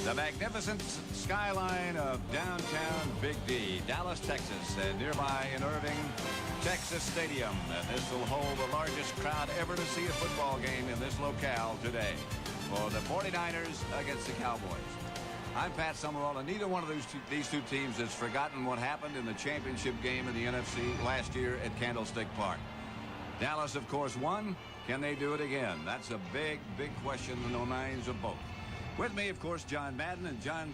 The magnificent skyline of downtown Big D, Dallas, Texas, and nearby in Irving, Texas Stadium. And this will hold the largest crowd ever to see a football game in this locale today for the 49ers against the Cowboys. I'm Pat Summerall, and neither one of these two teams has forgotten what happened in the championship game in the NFC last year at Candlestick Park. Dallas, of course, won. Can they do it again? That's a big, big question in the minds of both. With me, of course, John Madden. And John,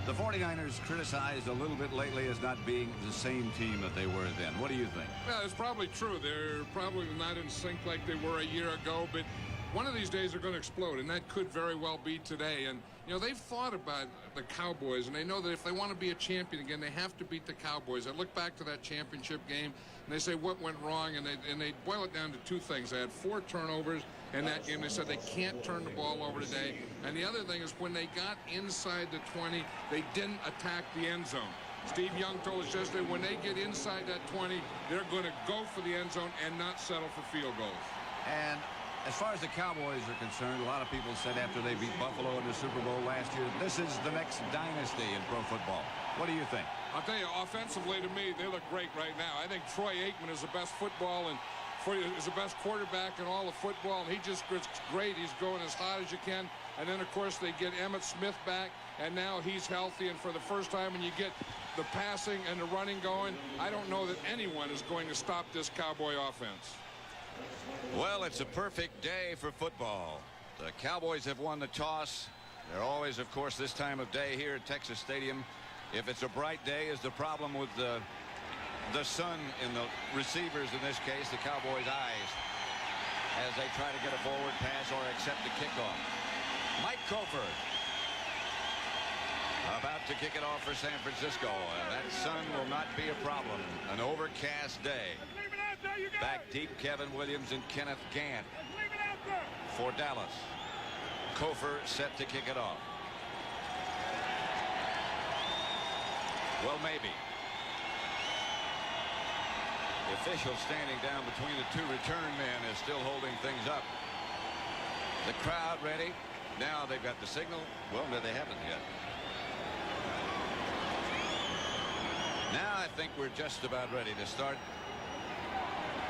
the 49ers criticized a little bit lately as not being the same team that they were then. What do you think? Well, it's probably true. They're probably not in sync like they were a year ago, but one of these days they're going to explode, and that could very well be today. And, you know, they've thought about the Cowboys, and they know that if they want to be a champion again, they have to beat the Cowboys. They look back to that championship game, and they say what went wrong, and they boil it down to two things. They had 4 turnovers in that game. They said they can't turn the ball over today. And the other thing is when they got inside the 20, they didn't attack the end zone. Steve Young told us yesterday when they get inside that 20, they're going to go for the end zone and not settle for field goals. And as far as the Cowboys are concerned, a lot of people said after they beat Buffalo in the Super Bowl last year, this is the next dynasty in pro football. What do you think? I'll tell you, offensively to me, they look great right now. I think Troy Aikman is the best football and is the best quarterback in all of football, and he just gets great. He's going as hot as you can. And then, of course, they get Emmitt Smith back, and now he's healthy. And for the first time, when you get the passing and the running going, I don't know that anyone is going to stop this Cowboy offense. Well, it's a perfect day for football. The Cowboys have won the toss. They're always, of course, this time of day here at Texas Stadium. If it's a bright day, is the problem with the sun in the receivers, in this case, the Cowboys' eyes, as they try to get a forward pass or accept a kickoff. Mike Cofer about to kick it off for San Francisco, and that sun will not be a problem. An overcast day. Back deep, Kevin Williams and Kenneth Gant for Dallas. Cofer set to kick it off. Well, maybe. The official standing down between the two return men is still holding things up. The crowd ready. Now they've got the signal. Well, no, they haven't yet. Now I think we're just about ready to start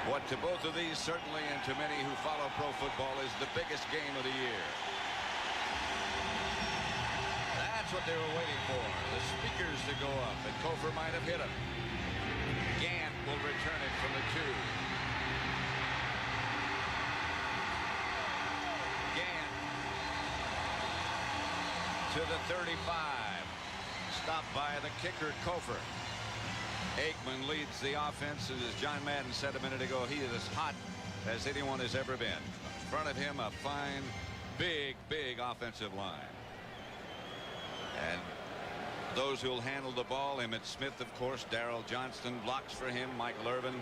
what to both of these certainly, and to many who follow pro football, is the biggest game of the year. That's what they were waiting for. The speakers to go up, and Cofer might have hit him. Gant will return it from the 2. Gant to the 35. Stopped by the kicker, Cofer. Aikman leads the offense, and as John Madden said a minute ago, he is as hot as anyone has ever been. In front of him, a fine, big, big offensive line. And those who'll handle the ball, Emmitt Smith, of course, Darrell Johnston blocks for him, Michael Irvin,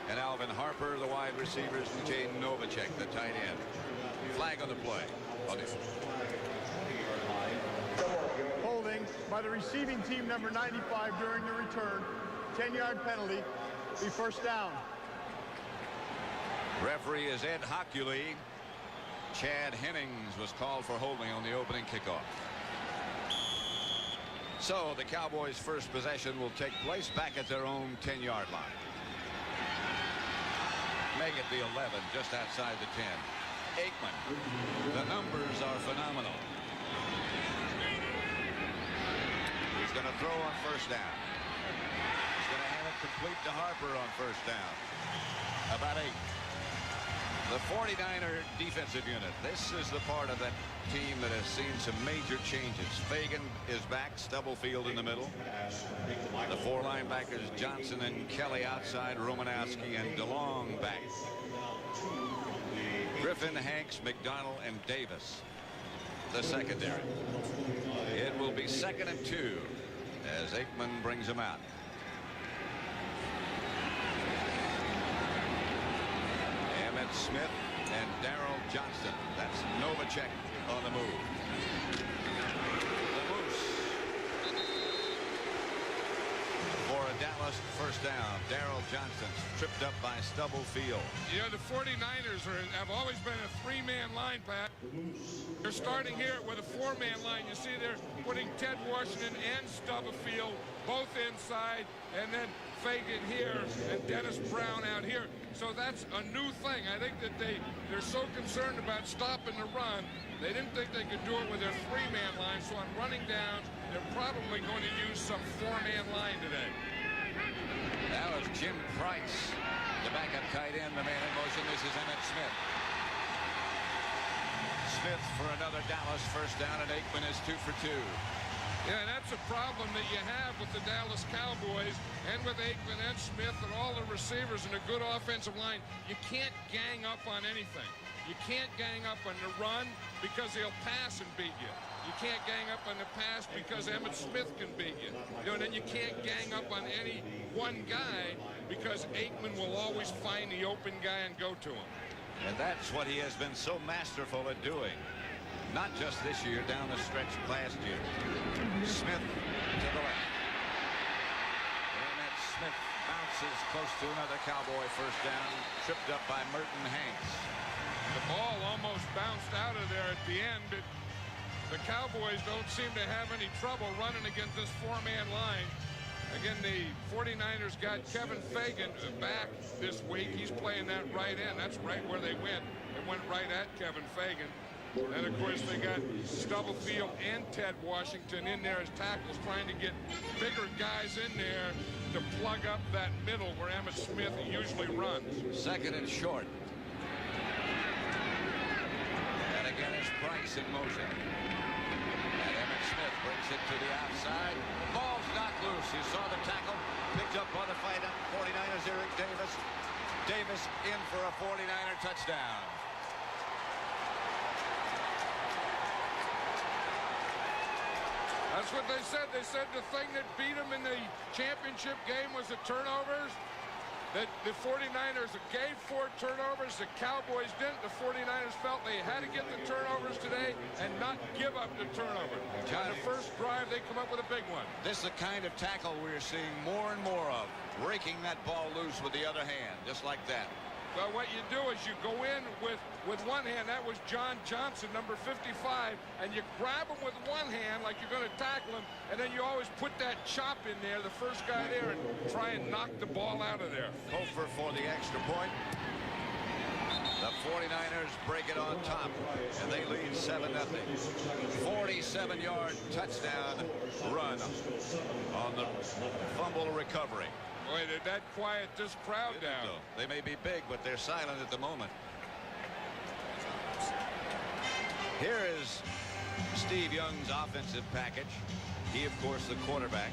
and Alvin Harper, the wide receivers, and Jaden Novacek, the tight end. Flag on the play. Holding by the receiving team, number 95, during the return. 10-yard penalty, be first down. Referee is Ed Hockley. Chad Hennings was called for holding on the opening kickoff. So the Cowboys' first possession will take place back at their own 10-yard line. Make it the 11, just outside the 10. Aikman. The numbers are phenomenal. He's going to throw on first down. He's going to hand it complete to Harper on first down. About 8. The 49er defensive unit. This is the part of that team that has seen some major changes. Fagan is back, Stubblefield in the middle. The 4 linebackers, Johnson and Kelly outside, Romanowski and DeLong back. Griffin, Hanks, McDonald, and Davis, the secondary. It will be 2nd and 2 as Aikman brings them out. Emmitt Smith and Darrell Johnston. That's Novacek on the move. The Moose for a Dallas first down. Darrell Johnson tripped up by Stubblefield. Yeah, the 49ers have always been a three-man line, Pat. They're starting here with a four-man line. You see they're putting Ted Washington and Stubblefield both inside, and then Fagan here and Dennis Brown out here. So that's a new thing. I think that they're so concerned about stopping the run, they didn't think they could do it with their three-man line. So on running down, they're probably going to use some four-man line today. That was Jim Price, the backup tight end, the man in motion. This is Emmitt Smith. Smith for another Dallas first down, and Aikman is 2 for 2. Yeah, and that's a problem that you have with the Dallas Cowboys and with Aikman and Smith and all the receivers and a good offensive line. You can't gang up on anything. You can't gang up on the run because he'll pass and beat you. You can't gang up on the pass because Emmitt Smith can beat you. And then you can't gang up on any one guy because Aikman will always find the open guy and go to him. And that's what he has been so masterful at doing. Not just this year, down the stretch last year. Smith to the left. Emmitt Smith bounces close to another Cowboy first down, tripped up by Merton Hanks. The ball almost bounced out of there at the end, but the Cowboys don't seem to have any trouble running against this four-man line. Again, the 49ers got Kevin Fagan back this week. He's playing that right end. That's right where they went. They went right at Kevin Fagan. And, of course, they got Stubblefield and Ted Washington in there as tackles, trying to get bigger guys in there to plug up that middle where Emmitt Smith usually runs. Second and short. And again, it's Price in motion. And Emmitt Smith brings it to the outside. The ball's knocked loose. You saw the tackle. Picked up by the fight up 49ers, Eric Davis. Davis in for a 49er touchdown. That's what they said. They said the thing that beat them in the championship game was the turnovers. That the 49ers gave 4 turnovers. The Cowboys didn't. The 49ers felt they had to get the turnovers today and not give up the turnover. On the first drive, they come up with a big one. This is the kind of tackle we're seeing more and more of. Breaking that ball loose with the other hand, just like that. Well, what you do is you go in with one hand. That was John Johnson, number 55, and you grab him with one hand like you're going to tackle him, and then you always put that chop in there, the first guy there, and try and knock the ball out of there. Hofer for the extra point. The 49ers break it on top, and they lead 7-0. 47-yard touchdown run on the fumble recovery. Boy, did that quiet this crowd down. They may be big, but they're silent at the moment. Here is Steve Young's offensive package. He, of course, the quarterback.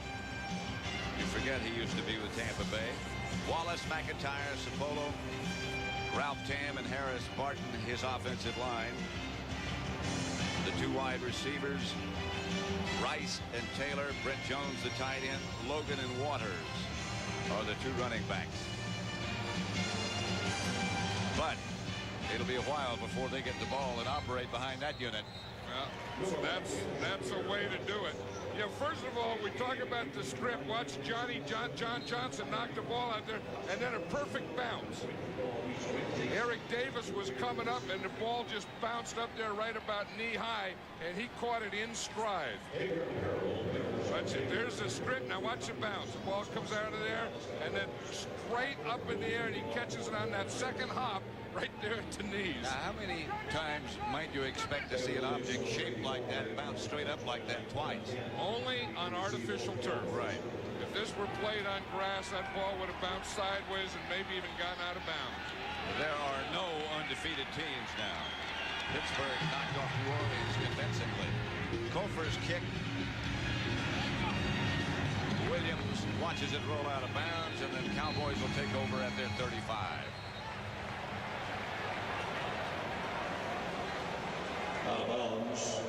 You forget he used to be with Tampa Bay. Wallace, McIntyre, Sapolo, Ralph Tam, and Harris Barton, his offensive line. The 2 wide receivers, Rice and Taylor. Brent Jones, the tight end. Logan and Waters are the 2 running backs. But it'll be a while before they get the ball and operate behind that unit. Well, that's a way to do it. You know, first of all, we talk about the script. Watch John Johnson knock the ball out there, and then a perfect bounce. Eric Davis was coming up, and the ball just bounced up there right about knee high, and he caught it in stride. Watch it. There's the script. Now watch it bounce. The ball comes out of there, and then straight up in the air, and he catches it on that second hop right there at the knees. Now, how many times might you expect to see an object shaped like that bounce straight up like that twice? Only on artificial turf. Right. If this were played on grass, that ball would have bounced sideways and maybe even gotten out of bounds. There are no undefeated teams now. Pittsburgh knocked off New Orleans convincingly. Kofer's kick. Williams watches it roll out of bounds, and then Cowboys will take over at their 35. Out of bounds.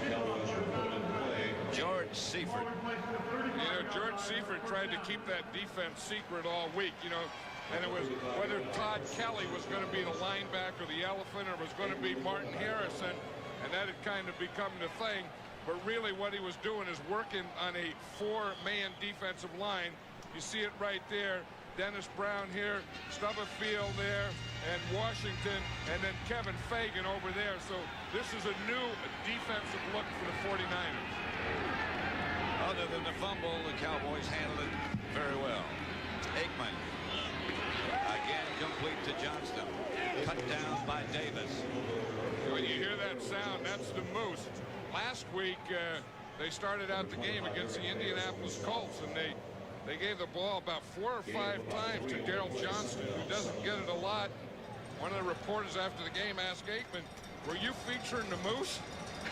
Cowboys are put in play. George Seifert. You know, George Seifert tried to keep that defense secret all week, you know, and it was whether Todd Kelly was going to be the linebacker, the elephant, or was going to be Martin Harrison, and that had kind of become the thing. But really what he was doing is working on a 4-man defensive line. You see it right there. Dennis Brown here, Stubblefield there, and Washington, and then Kevin Fagan over there. So this is a new defensive look for the 49ers. Other than the fumble, the Cowboys handled it very well. Aikman again complete to Johnston. Cut down by Davis. When you hear that sound, that's the Moose. Last week, they started out the game against the Indianapolis Colts, and they gave the ball about 4 or 5 times to Daryl Johnston, who doesn't get it a lot. One of the reporters after the game asked Aikman, were you featuring the Moose?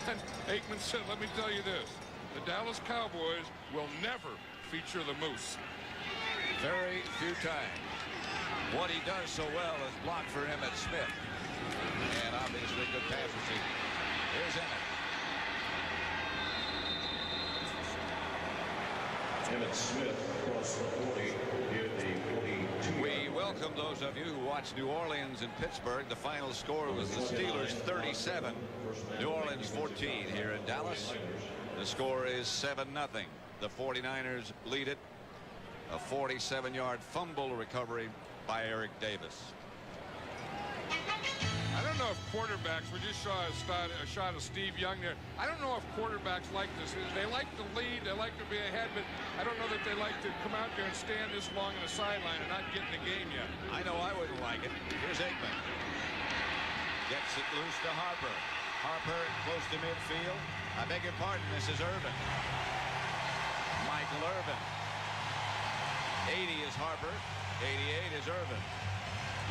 And Aikman said, let me tell you this. The Dallas Cowboys will never feature the Moose. Very few times. What he does so well is block for Emmitt Smith. And obviously good pass receiver. Here's Emmitt. Emmitt Smith across the 40, near the 42. We welcome those of you who watched New Orleans and Pittsburgh. The final score was the Steelers 37, New Orleans 14 here in Dallas. The score is 7-0. The 49ers lead it. A 47-yard fumble recovery by Eric Davis. I don't know if quarterbacks, we just saw a shot of Steve Young there. I don't know if quarterbacks like this. They like to lead, they like to be ahead, but I don't know that they like to come out there and stand this long on the sideline and not get in the game yet. I know I wouldn't like it. Here's Aikman. Gets it loose to Harper. Harper close to midfield. I beg your pardon, this is Irvin. Michael Irvin. 80 is Harper. 88 is Irvin.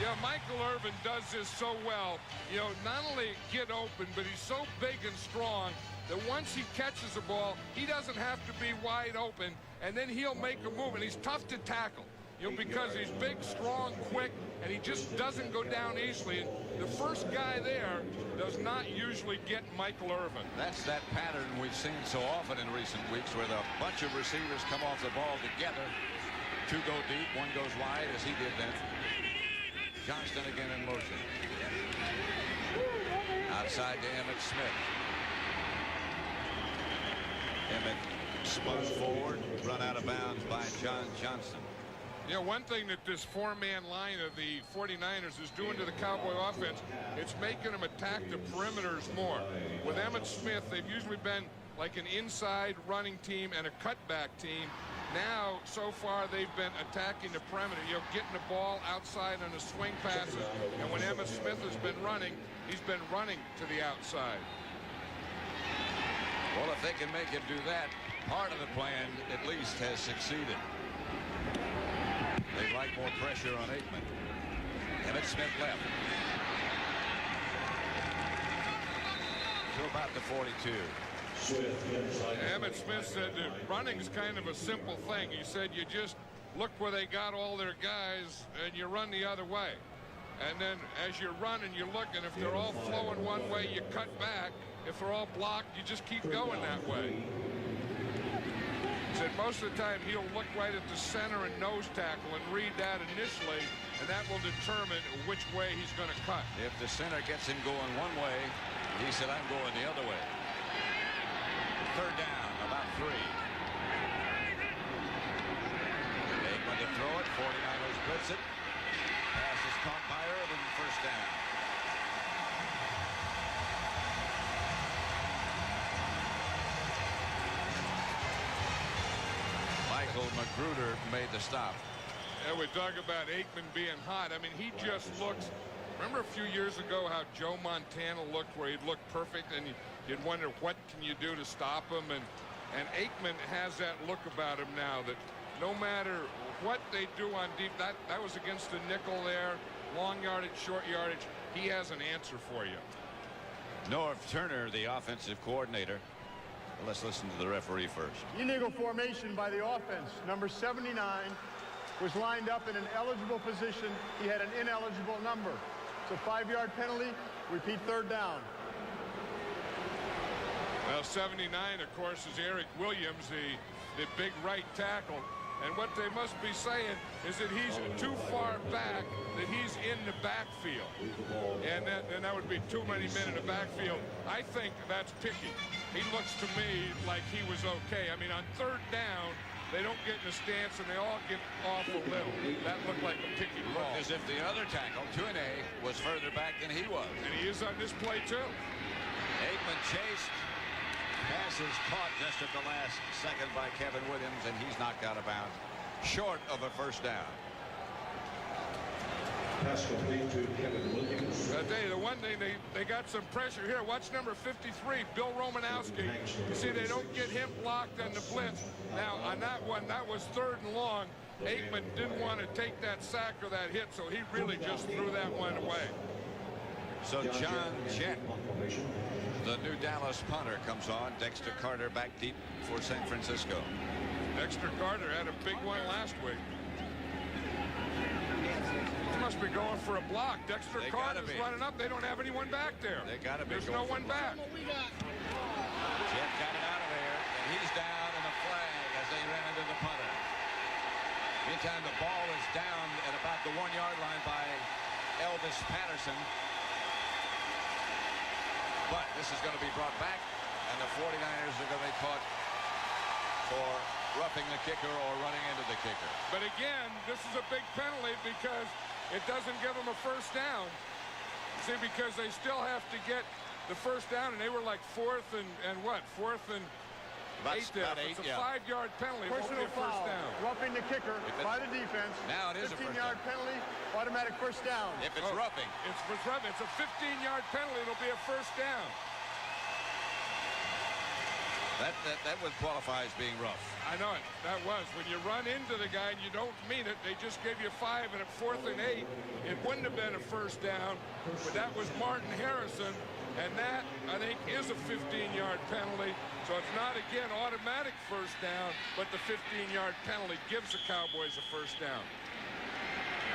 Yeah, Michael Irvin does this so well. You know, not only get open, but he's so big and strong that once he catches the ball, he doesn't have to be wide open, and then he'll make a move, and he's tough to tackle. You know, because he's big, strong, quick, and he just doesn't go down easily. And the first guy there does not usually get Michael Irvin. That's that pattern we've seen so often in recent weeks where the bunch of receivers come off the ball together. 2 go deep, 1 goes wide, as he did then. Johnston again in motion. Outside to Emmitt Smith. Emmitt spun forward, run out of bounds by John Johnston. You know, one thing that this 4-man line of the 49ers is doing to the Cowboy offense, it's making them attack the perimeters more. With Emmitt Smith, they've usually been like an inside running team and a cutback team. Now, so far, they've been attacking the perimeter, you know, getting the ball outside on the swing passes. And when Emmitt Smith has been running, he's been running to the outside. Well, if they can make him do that, part of the plan at least has succeeded. They like more pressure on Aikman. Emmitt Smith left. To about the 42. Emmitt Smith said that running's kind of a simple thing. He said you just look where they got all their guys and you run the other way. And then as you're running, you look, and if they're all flowing one way, you cut back. If they're all blocked, you just keep going that way. He said most of the time he'll look right at the center and nose tackle and read that initially, and that will determine which way he's going to cut. If the center gets him going one way, he said, I'm going the other way. 3rd down, about 3. Aikman to throw it. 49ers blitz it. Pass is caught by Irvin. 1st down. Michael Magruder made the stop. And we talk about Aikman being hot. I mean, he just looks. Remember a few years ago how Joe Montana looked, where he'd look perfect and you'd wonder what can you do to stop him, and Aikman has that look about him now that no matter what they do on deep, that was against the nickel there, long yardage, short yardage, he has an answer for you. Norv Turner, the offensive coordinator. Let's listen to the referee first. Illegal formation by the offense. Number 79 was lined up in an eligible position. He had an ineligible number. It's a 5-yard penalty. Repeat 3rd down. Well, 79, of course, is Eric Williams, the big right tackle. And what they must be saying is that he's too far back, that he's in the backfield. And that would be too many men in the backfield. I think that's picky. He looks to me like he was okay. I mean, on third down, they don't get in the stance and they all get off a little. That looked like a picky ball. As if the other tackle, Tuine, was further back than he was. And he is on this play, too. Aikman chased. Pass is caught just at the last second by Kevin Williams, and he's knocked out of bounds, short of a first down. Pass complete to Kevin Williams. I'll tell you, the one thing, they got some pressure here. Watch number 53, Bill Romanowski. You see, they don't get him blocked on the blitz. Now, on that one, that was third and long. Aikman didn't want to take that sack or that hit, so he really just threw that one away. So John Jett, the new Dallas punter, comes on. Dexter Carter back deep for San Francisco. Dexter Carter had a big one last week. He must be going for a block. Dexter Carter's running up. They don't have anyone back there. They got to be. There's no one back. Jett got it out of there, and he's down in the flag as they ran into the punter. Meantime, the ball is down at about the 1-yard line by Elvis Patterson. But this is going to be brought back, and the 49ers are going to be caught for roughing the kicker or running into the kicker. But again, this is a big penalty because it doesn't give them a first down. See, because they still have to get the first down, and they were like fourth and eight there. It's a 5-yard penalty. Personal foul, roughing the kicker by the defense. Now it is a 15-yard penalty, automatic first down. If it's roughing. It's a 15-yard penalty. It'll be a first down. That would qualify as being rough. I know it. That was. When you run into the guy and you don't mean it, they just gave you 5, and at 4th and 8, it wouldn't have been a first down, but that was Martin Harrison, and that, I think, is a 15-yard penalty. So it's not, again, automatic first down, but the 15-yard penalty gives the Cowboys a first down.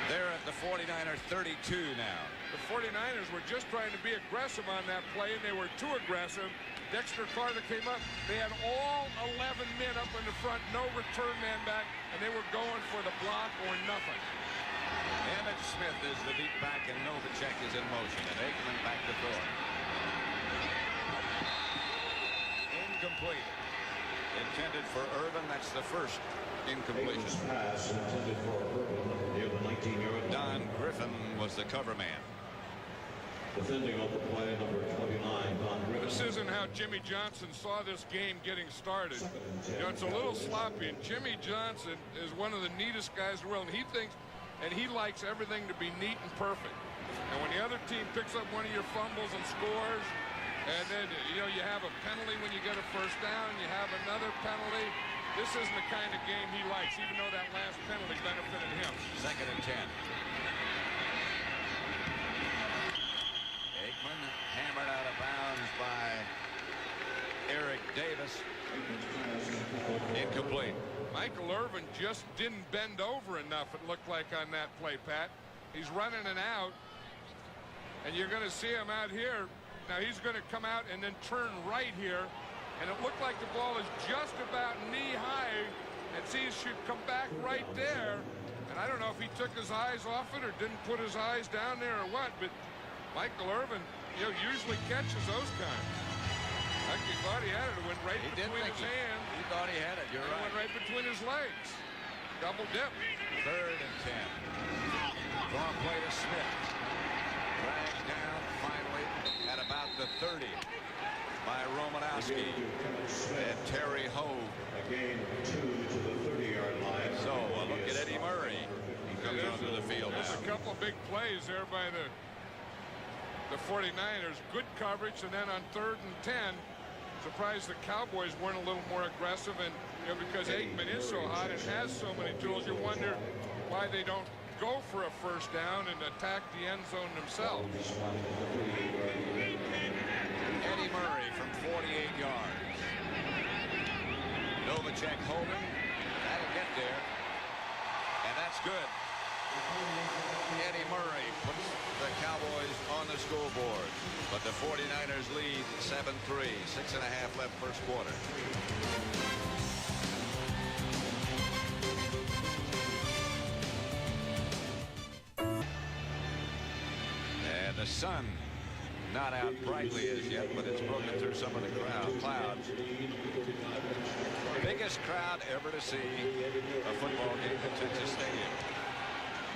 They're at the 49er 32 now. The 49ers were just trying to be aggressive on that play, and they were too aggressive. Dexter Carter came up. They had all 11 men up in the front, no return man back, and they were going for the block or nothing. Emmett Smith is the deep back, and Novacek is in motion, and Aikman back to throw. Incomplete. Intended for Irvin. That's the first incompletion. Pass intended for Irvin near the 19-yard line. Don Griffin was the cover man. Defending on the play, number 29, Don Griffin. This isn't how Jimmy Johnson saw this game getting started. You know, it's a little sloppy, and Jimmy Johnson is one of the neatest guys in the world, and he thinks, and he likes everything to be neat and perfect. And when the other team picks up one of your fumbles and scores, and then, you know, you have a penalty when you get a first down, you have another penalty, this isn't the kind of game he likes, even though that last penalty benefited him. 2nd and 10. Aikman hammered out of bounds by Eric Davis. Incomplete. Michael Irvin just didn't bend over enough, it looked like, on that play, Pat. He's running an out, and you're going to see him out here. Now he's going to come out and then turn right here, and it looked like the ball is just about knee-high, and see, he should come back right there. And I don't know if he took his eyes off it or didn't put his eyes down there or what, but Michael Irvin, you know, usually catches those kinds. Like he thought he had it. It went right between his hands. He thought he had it. You're right. It went right between his legs. Double dip. 3rd and 10. Long play to Smith. Dragged down finally at about the 30 by Romanowski and Terry Hogue. A gain of 2 to the 30-yard line. So a look at Eddie Murray. He comes onto the field There's now. a couple of big plays there by the 49ers. Good coverage, and then on 3rd and 10, surprised the Cowboys weren't a little more aggressive, and you know, because Aikman is so hot and has so many tools, you wonder why they don't go for a first down and attack the end zone themselves. Eddie Murray from 48 yards. Novacek holding. That'll get there. And that's good. Eddie Murray puts the Cowboys on the scoreboard. But the 49ers lead 7-3. 6.5 left first quarter. And the sun not out brightly as yet, but it's broken through some of the clouds. Biggest crowd ever to see a football game at Texas Stadium.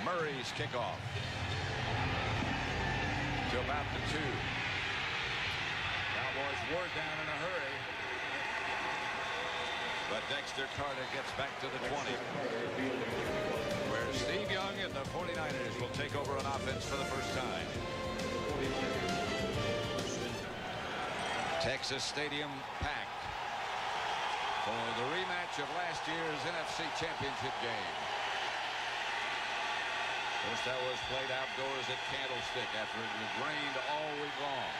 Murray's kickoff to about the 2. Cowboys were down in a hurry, but Dexter Carter gets back to the 20, where Steve Young and the 49ers will take over on offense for the first time. Texas Stadium packed for the rematch of last year's NFC Championship game. First that was played outdoors at Candlestick after it had rained all week long.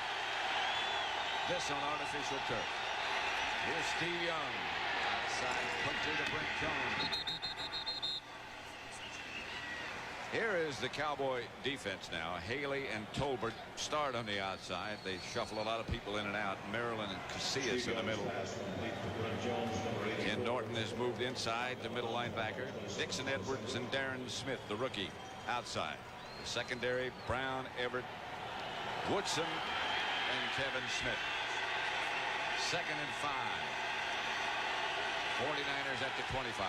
This on artificial turf. Here's Steve Young. Outside puncher to Brent Jones. Here is the Cowboy defense now. Haley and Tolbert start on the outside. They shuffle a lot of people in and out. Maryland and Casillas in the middle. Ken Norton has moved inside, the middle linebacker. Dixon Edwards and Darren Smith, the rookie, outside. The secondary, Brown, Everett, Woodson, and Kevin Smith. 2nd and 5. 49ers at the 25.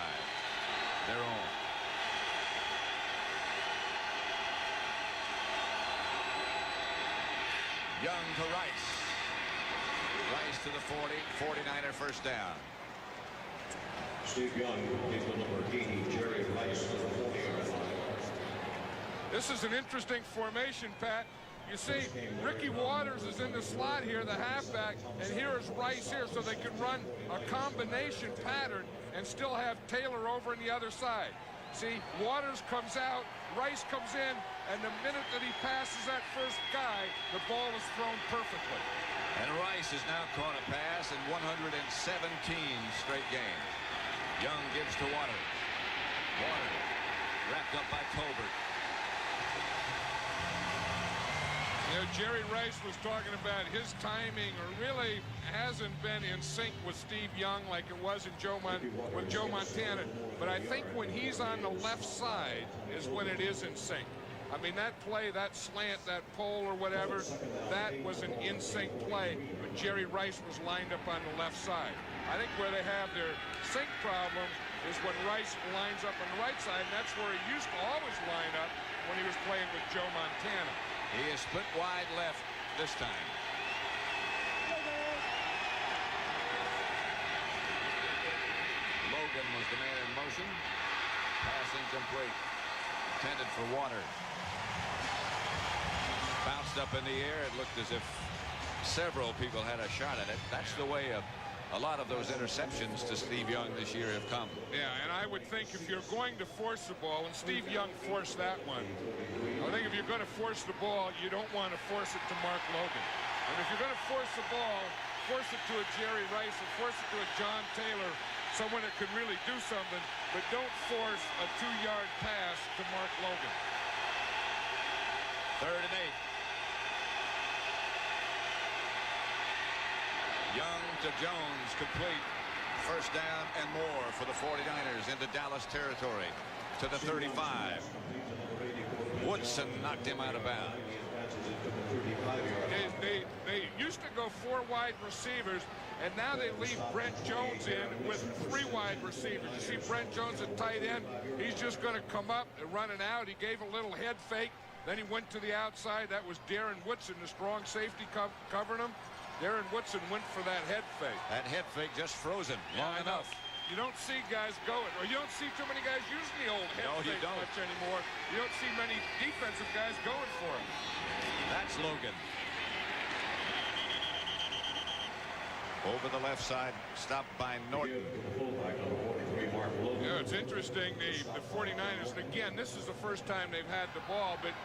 Their own. Young to Rice. Rice to the 40. 49er first down. Steve Young, the number 80, Jerry Rice to the 40-yard line. This is an interesting formation, Pat. You see, Ricky Waters is in the slot here, the halfback, and here is Rice here, so they can run a combination pattern and still have Taylor over on the other side. See, Waters comes out, Rice comes in, and the minute that he passes that first guy, the ball is thrown perfectly. And Rice has now caught a pass in 117 straight games. Young gives to Waters. Waters wrapped up by Tolbert. You know, Jerry Rice was talking about his timing, or really hasn't been in sync with Steve Young like it was with Joe Montana. But I think when he's on the left side is when it is in sync. I mean, that play, that slant, that pole or whatever, that was an in-sync play. But Jerry Rice was lined up on the left side. I think where they have their sync problem is when Rice lines up on the right side, and that's where he used to always line up when he was playing with Joe Montana. He is split wide left this time. Logan was the man in motion. Pass incomplete. Intended for Waters. Bounced up in the air. It looked as if several people had a shot at it. That's the way a lot of those interceptions to Steve Young this year have come. Yeah, and I would think if you're going to force the ball, and Steve Young forced that one, I think if you're going to force the ball, you don't want to force it to Mark Logan. And if you're going to force the ball, force it to a Jerry Rice and force it to a John Taylor, someone that could really do something, but don't force a 2-yard pass to Mark Logan. 3rd and 8. Young to Jones, complete. First down and more for the 49ers into Dallas territory to the 35. Woodson knocked him out of bounds. They used to go 4 wide receivers, and now they leave Brent Jones in with 3 wide receivers. You see Brent Jones at tight end. He's just going to come up and run it out. He gave a little head fake. Then he went to the outside. That was Darren Woodson, the strong safety covering him. Darren Woodson went for that head fake. That head fake just frozen long enough. You don't see guys going, or you don't see too many guys using the old head fake much anymore. You don't see many defensive guys going for it. That's Logan. Over the left side, stopped by Norton. Yeah, it's interesting. The 49ers, and again, this is the first time they've had the ball, but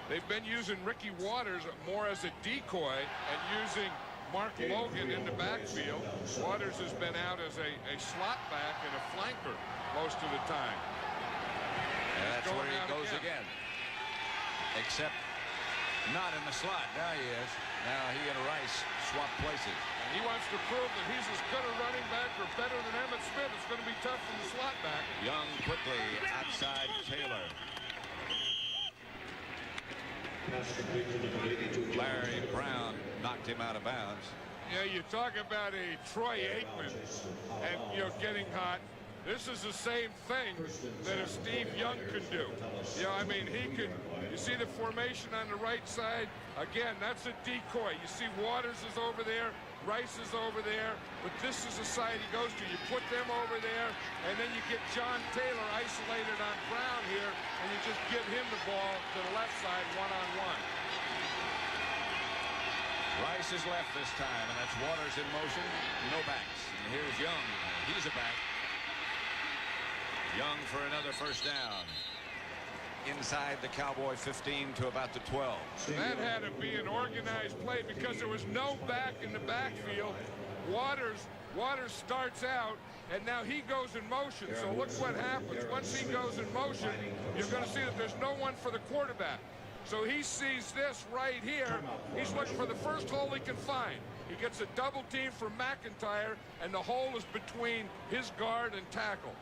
they've been using Ricky Waters more as a decoy and using Mark Logan in the backfield. Waters has been out as a slot back and a flanker most of the time. And that's where he goes again. Except not in the slot. Now he is. Now he and Rice swap places. He wants to prove that he's as good a running back or better than Emmitt Smith. It's going to be tough from the slot back. Young quickly outside Taylor. Larry Brown knocked him out of bounds. Yeah, you talk about a Troy Aikman and, getting hot. This is the same thing that a Steve Young could do. I mean, he could. You see the formation on the right side? Again, that's a decoy. You see Waters is over there. Rice is over there. But this is the side he goes to. You put them over there, and then you get John Taylor isolated on Brown here, and you just give him the ball to the left side one-on-one. Rice is left this time, and that's Waters in motion. No backs. And here's Young. He's a back. Young for another first down. Inside the Cowboy 15 to about the 12. That had to be an organized play because there was no back in the backfield. Waters starts out, and now he goes in motion. So look what happens. Once he goes in motion, you're going to see that there's no one for the quarterback. So he sees this right here. He's looking for the first hole he can find. He gets a double team from McIntyre, and the hole is between his guard and tackle.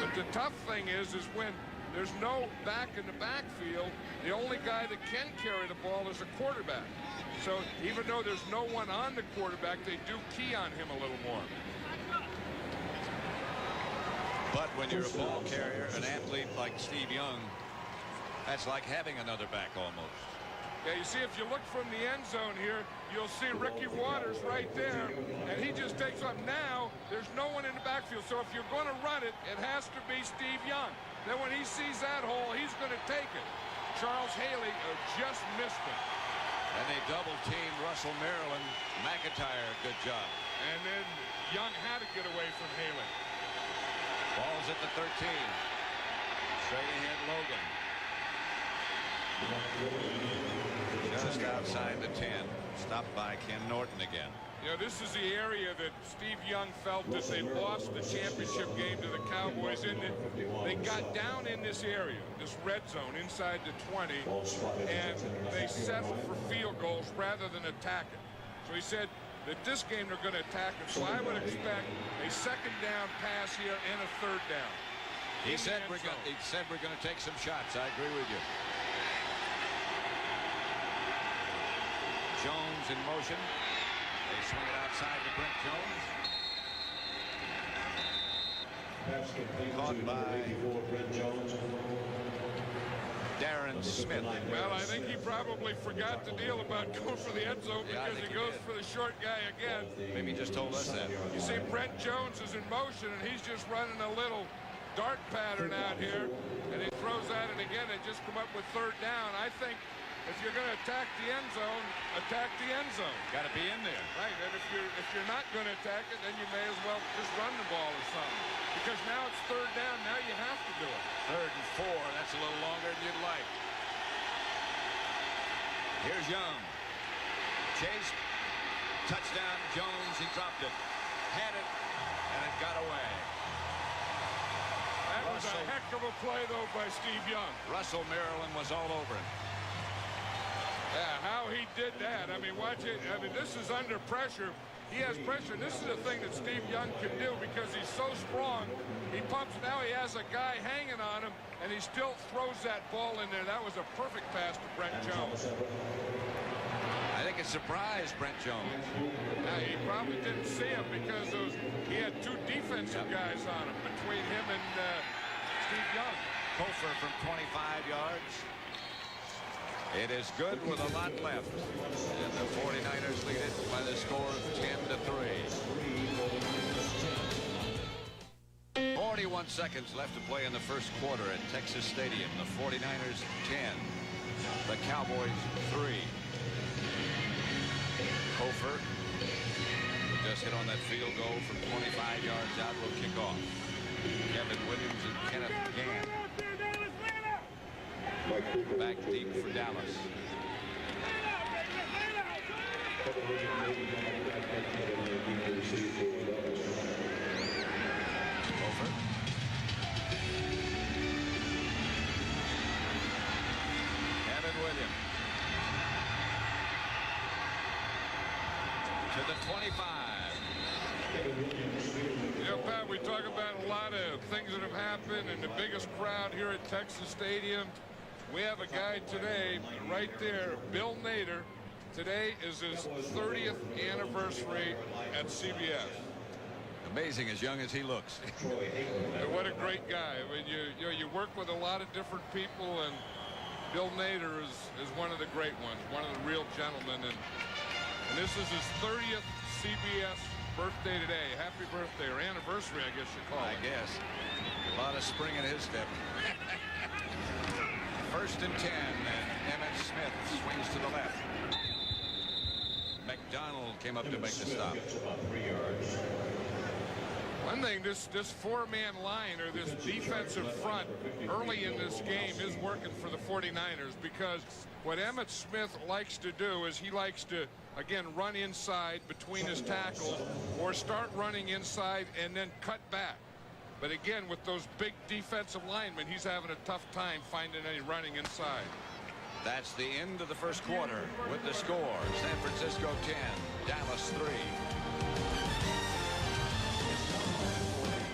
But the tough thing is when there's no back in the backfield, the only guy that can carry the ball is a quarterback. So even though there's no one on the quarterback, they do key on him a little more. But when you're a ball carrier, an athlete like Steve Young, that's like having another back almost. Yeah, you see, if you look from the end zone here, you'll see Ricky Waters right there, and he just takes up. Now, there's no one in the backfield, so if you're going to run it, it has to be Steve Young. Then when he sees that hole, he's going to take it. Charles Haley just missed it. And they double-teamed Russell Maryland. McIntyre, good job. And then Young had to get away from Haley. Ball's at the 13. Straight ahead, Logan. Just outside the 10. Stopped by Ken Norton again. This is the area that Steve Young felt that they lost the championship game to the Cowboys in. They got down in this area, this red zone inside the 20, and they settled for field goals rather than attack it. So he said that this game they're going to attack it. So I would expect a second down pass here and a third down. He said we're going to take some shots. I agree with you. Jones in motion. They swing it outside to Brent Jones. Caught by Darren Smith. Well, I think he probably forgot the deal about going for the end zone because he goes for the short guy again. Maybe he just told us that. You see Brent Jones is in motion, and he's just running a little dart pattern out here, and he throws at it again and just come up with third down. I think if you're going to attack the end zone, attack the end zone. Got to be in there. Right, and if you're not going to attack it, then you may as well just run the ball or something. Because now it's third down, now you have to do it. 3rd and 4, that's a little longer than you'd like. Here's Young. Chase, touchdown, Jones, he dropped it. Had it, and it got away. That was a heck of a play, though, by Steve Young. Russell Maryland was all over him. Yeah, how he did that. I mean, watch it. I mean, this is under pressure. He has pressure. This is the thing that Steve Young can do because he's so strong. He pumps. Now he has a guy hanging on him, and he still throws that ball in there. That was a perfect pass to Brent Jones. I think it surprised Brent Jones. Now, he probably didn't see him because he had two defensive guys on him between him and Steve Young. Kofer from 25 yards. It is good with a lot left. And the 49ers lead it by the score of 10-3. 41 seconds left to play in the first quarter at Texas Stadium. The 49ers 10. The Cowboys 3. Kofer just hit on that field goal from 25 yards out. Will kick off. Kevin Williams and Kenneth Gann. Back deep for Dallas. Over. Kevin Williams. the 25. You know, Pat, we talk about a lot of things that have happened and the biggest crowd here at Texas Stadium. We have a guy today right there, Bill Nader. Today is his 30th anniversary at CBS. Amazing as young as he looks. And what a great guy. I mean, you work with a lot of different people, and Bill Nader is one of the great ones, one of the real gentlemen. And this is his 30th CBS birthday today. Happy birthday, or anniversary, I guess you call it. I guess. A lot of spring in his step. First and 10, and Emmett Smith swings to the left. McDonald came up to make the stop. One thing, this four-man line, or this defensive front early in this game is working for the 49ers, because what Emmett Smith likes to do is he likes to, again, run inside between his tackles or start running inside and then cut back. But again, with those big defensive linemen, he's having a tough time finding any running inside. That's the end of the first quarter with the score. San Francisco 10, Dallas 3.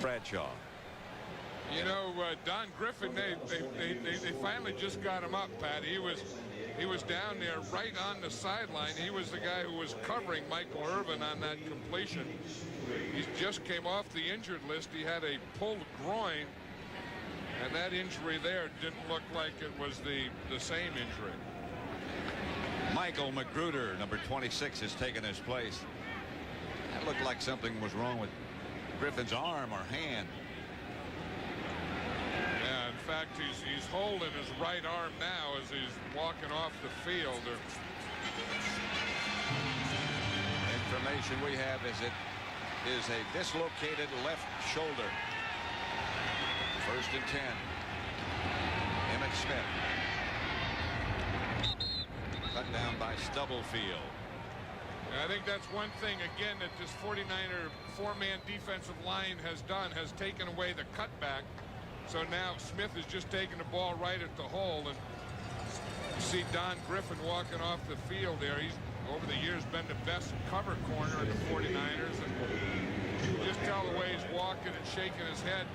Bradshaw. You know, Don Griffin, they finally just got him up, Pat. He was down there right on the sideline. He was the guy who was covering Michael Irvin on that completion. He just came off the injured list. He had a pulled groin, and that injury there didn't look like it was the same injury. Michael Magruder, number 26, has taken his place. That looked like something was wrong with Griffin's arm or hand. Yeah, in fact, he's holding his right arm now as he's walking off the field. Information we have is it is a dislocated left shoulder. First and 10. Emmett Smith. Cut down by Stubblefield. I think that's one thing, again, that this 49er four-man defensive line has done, has taken away the cutback. So now Smith is just taking the ball right at the hole. And you see Don Griffin walking off the field there. He's, over the years, been the best cover corner of the 49ers. And you can just tell the way he's walking and shaking his head.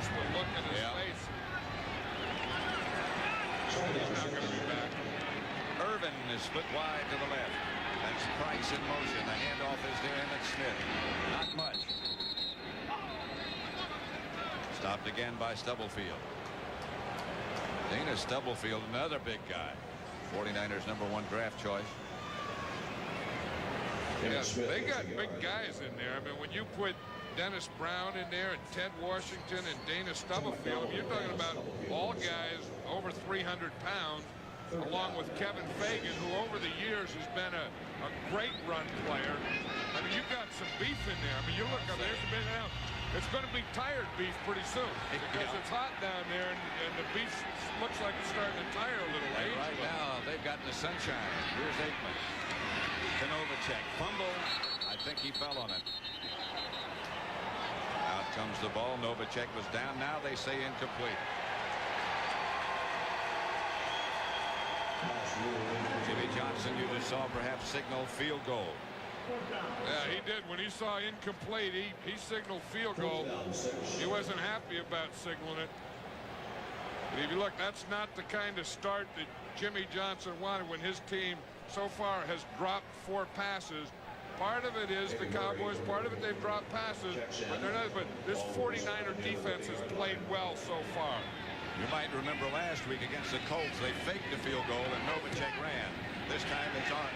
Just the look in his face. He's not going to be back. Irvin is split wide to the left. That's Price in motion. The handoff is to Emmett Smith. Not much. Stopped again by Stubblefield. Dana Stubblefield, another big guy. 49ers #1 draft choice. Yeah, they got big guys in there. I mean, when you put Dennis Brown in there and Ted Washington and Dana Stubblefield, you're talking about all guys over 300 pounds, along with Kevin Fagan, who over the years has been a great run player. I mean, you've got some beef in there. I mean, you look up there's been out. It's going to be tired beef pretty soon because it's hot down there, and the beef looks like it's starting to tire a little. And right now, they've gotten the sunshine. Here's Aikman. To Novacek. Fumble. I think he fell on it. Out comes the ball. Novacek was down. Now they say incomplete. Jimmy Johnson, you just saw perhaps signal field goal. Yeah, he did. When he saw incomplete, he signaled field goal. He wasn't happy about signaling it. But if you look, that's not the kind of start that Jimmy Johnson wanted when his team so far has dropped 4 passes. Part of it is the Cowboys, part of it they've dropped passes, but they're not. But this 49er defense has played well so far. You might remember last week against the Colts, they faked the field goal and Novacek ran. This time it's on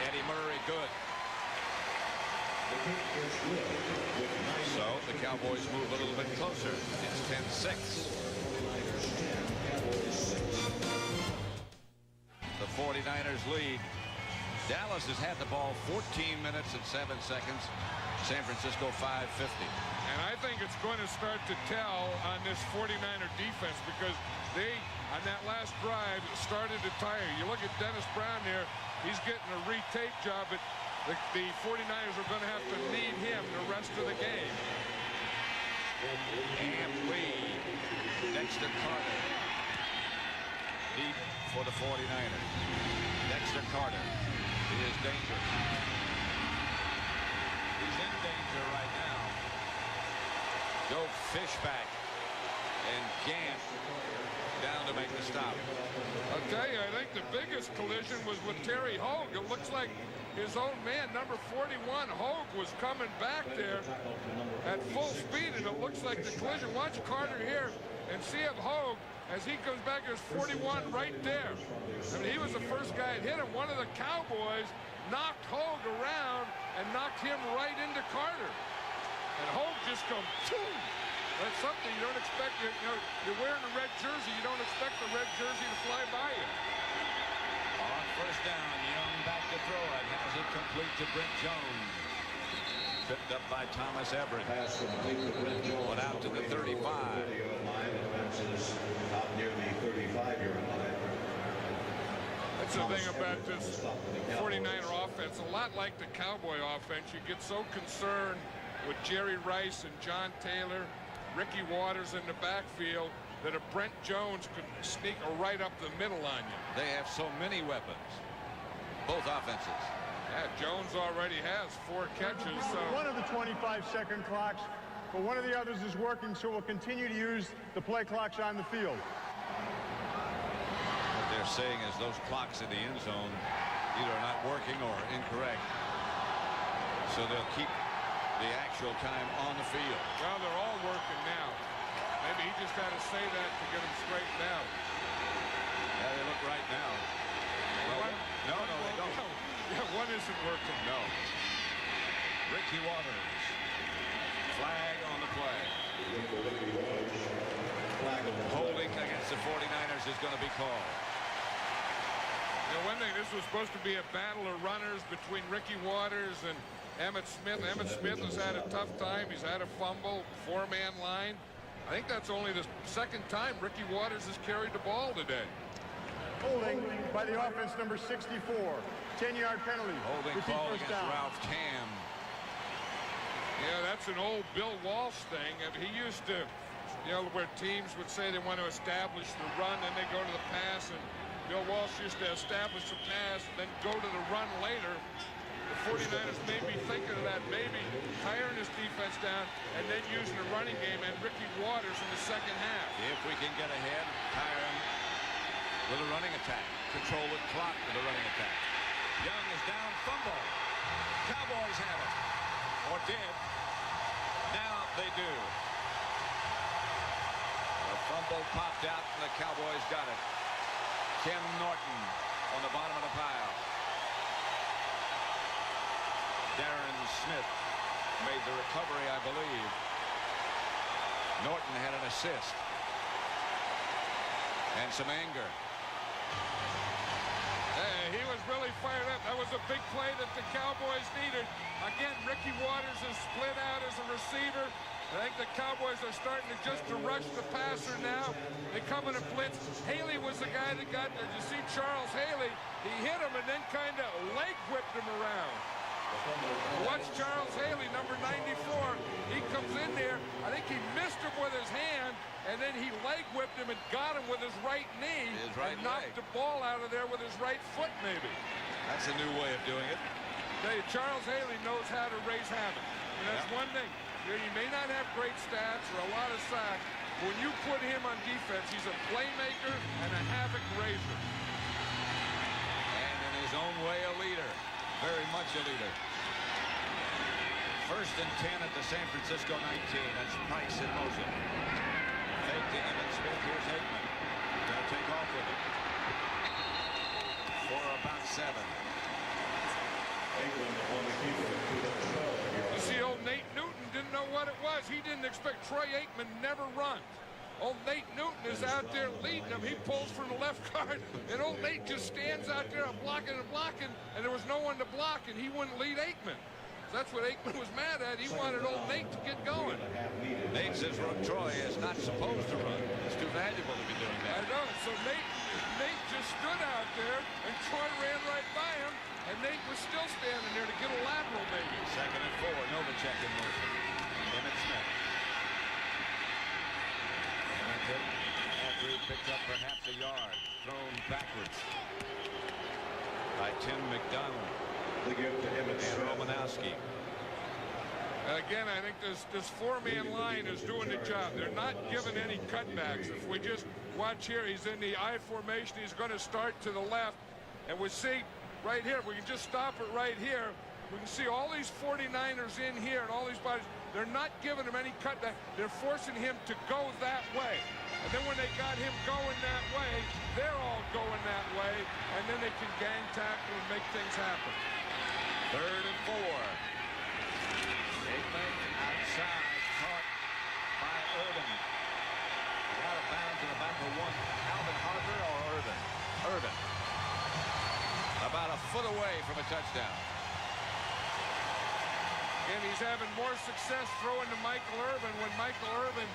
Eddie Murray, good. So the Cowboys move a little bit closer. It's 10-6. The 49ers lead. Dallas has had the ball 14 minutes and 7 seconds. San Francisco 5:50. And I think it's going to start to tell on this 49er defense because they, on that last drive, started to tire. You look at Dennis Brown there, he's getting a retake job, but the 49ers are going to have to need him the rest of the game. And Lee, Dexter Carter, deep for the 49ers. Dexter Carter, he is dangerous. Fishback and Gant down to make the stop. I'll tell you, I think the biggest collision was with Terry Hogue. It looks like his own man, number 41, Hogue, was coming back there at full speed, and it looks like the collision. Watch Carter here and see if Hogue, as he comes back, there's 41 right there. I mean, he was the first guy that hit him. One of the Cowboys knocked Hogue around and knocked him right into Carter. And Hogue just goes, boom. That's something you don't expect. You know, you're wearing a red jersey. You don't expect the red jersey to fly by you. On first down, Young back to throw it. Has it complete to Brent Jones. Tripped up by Thomas Everett. Pass complete to Brent Jones. Went out to the 35. Line and bounces out near the 35-yard line. That's the thing about this 49er offense. A lot like the Cowboy offense. You get so concerned with Jerry Rice and John Taylor, Ricky Waters in the backfield, that a Brent Jones could sneak right up the middle on you. They have so many weapons, both offenses. Yeah, Jones already has 4 catches. So One of the 25-second clocks, but one of the others is working, so we'll continue to use the play clocks on the field. What they're saying is those clocks in the end zone either are not working or incorrect. So they'll keep the actual time on the field. well, they're all working now. Maybe he just had to say that to get them straightened out. Yeah, they look right now. Well, no, they don't. Yeah, one isn't working. No. Ricky Waters. Flag on the play. Holding against the 49ers is going to be called. You know, one thing, this was supposed to be a battle of runners between Ricky Waters and Emmitt Smith. Emmitt Smith has had a tough time. He's had a fumble, 4-man line. I think that's only the second time Ricky Waters has carried the ball today. Holding by the offense, number 64. 10-yard penalty. Holding Repeat call first against down. Ralph Tam. Yeah, that's an old Bill Walsh thing. I mean, he used to, you know, where teams would say they want to establish the run, and they go to the pass, and Bill Walsh used to establish the pass, and then go to the run later. The 49ers may be thinking of that, maybe tiring his defense down and then using the running game and Ricky Waters in the second half. If we can get ahead, tire him with a running attack. Control the clock with a running attack. Young is down, fumble. Cowboys have it. Or did. Now they do. The fumble popped out and the Cowboys got it. Ken Norton on the bottom of the pile. Darren Smith made the recovery, I believe. Norton had an assist. And some anger. He was really fired up. That was a big play that the Cowboys needed. Again, Ricky Waters is split out as a receiver. I think the Cowboys are starting to just to rush the passer now. They come in a blitz. Haley was the guy that got there. You see Charles Haley. He hit him and then kind of leg whipped him around. Watch Charles Haley, number 94. He comes in there. I think he missed him with his hand, and then he leg whipped him and got him with his right knee. His right and knocked leg. the ball out of there with his right foot, maybe. That's a new way of doing it. Tell you, Charles Haley knows how to raise havoc. And that's one thing. You know, you may not have great stats or a lot of sacks, but when you put him on defense, he's a playmaker and a havoc raiser. And in his own way, a leader. Very much a leader. First and 10 at the San Francisco 19. That's Price in motion. Fake to Emmitt Smith. Here's Aikman. Gonna take off with it. For about 7. You see, old Nate Newton didn't know what it was. He didn't expect Troy Aikman never runs. Old Nate Newton is out there leading him. He pulls from the left guard, and old Nate just stands out there blocking and blocking, and there was no one to block, and he wouldn't lead Aikman. So that's what Aikman was mad at. He wanted old Nate to get going. Nate says Troy is not supposed to run. It's too valuable to be doing I that. know. So Nate just stood out there, and Troy ran right by him, and Nate was still standing there to get a lateral, maybe. Second and 4. Novacek in motion. Emmitt Smith. After he picked up perhaps a yard, thrown backwards by Tim McDonald The gift to Emmitt and Smith. Romanowski. Again, I think this four-man line is doing the job. They're not giving any cutbacks. If we just watch here, he's in the I formation. He's going to start to the left. And we see right here, we can just stop it right here. We can see all these 49ers in here and all these bodies. They're not giving him any cutback. They're forcing him to go that way. And then when they got him going that way, they're all going that way. And then they can gang tackle and make things happen. 3rd and 4. Aikman outside, caught by Irvin. Out of bounds in the back of one. Alvin Harper or Irvin? Irvin. About a foot away from a touchdown. And he's having more success throwing to Michael Irvin when Michael Irvin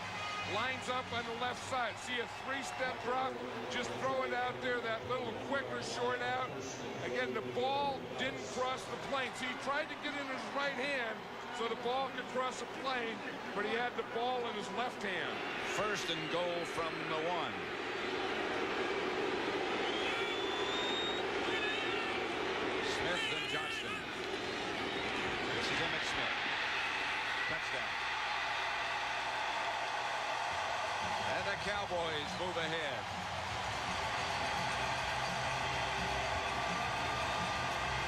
lines up on the left side. See a 3-step drop, just throw it out there, that little quicker short out. Again, the ball didn't cross the plane. See, he tried to get in his right hand so the ball could cross the plane, but he had the ball in his left hand. 1st and goal from the 1. Smith and Johnston. This is Emmitt Smith. Touchdown. And the Cowboys move ahead.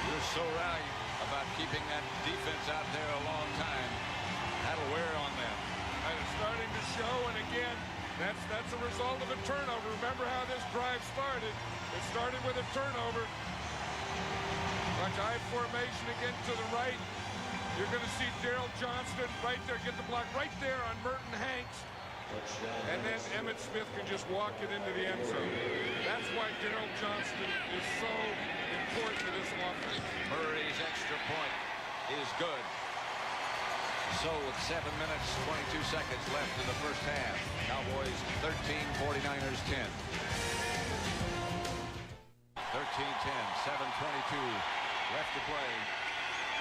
You're so right about keeping that defense out there a long time. That'll wear on them. And it's starting to show, and again, that's a result of a turnover. Remember how this drive started. It started with a turnover. Watch I formation again to the right. You're going to see Daryl Johnston right there, get the block right there on Merton Hanks. And then Emmitt Smith can just walk it into the end zone. That's why Daryl Johnston is so important to this offense. Murray's extra point is good. So with 7 minutes, 22 seconds left in the first half. Cowboys 13, 49ers 10. 13-10, 7:22 left to play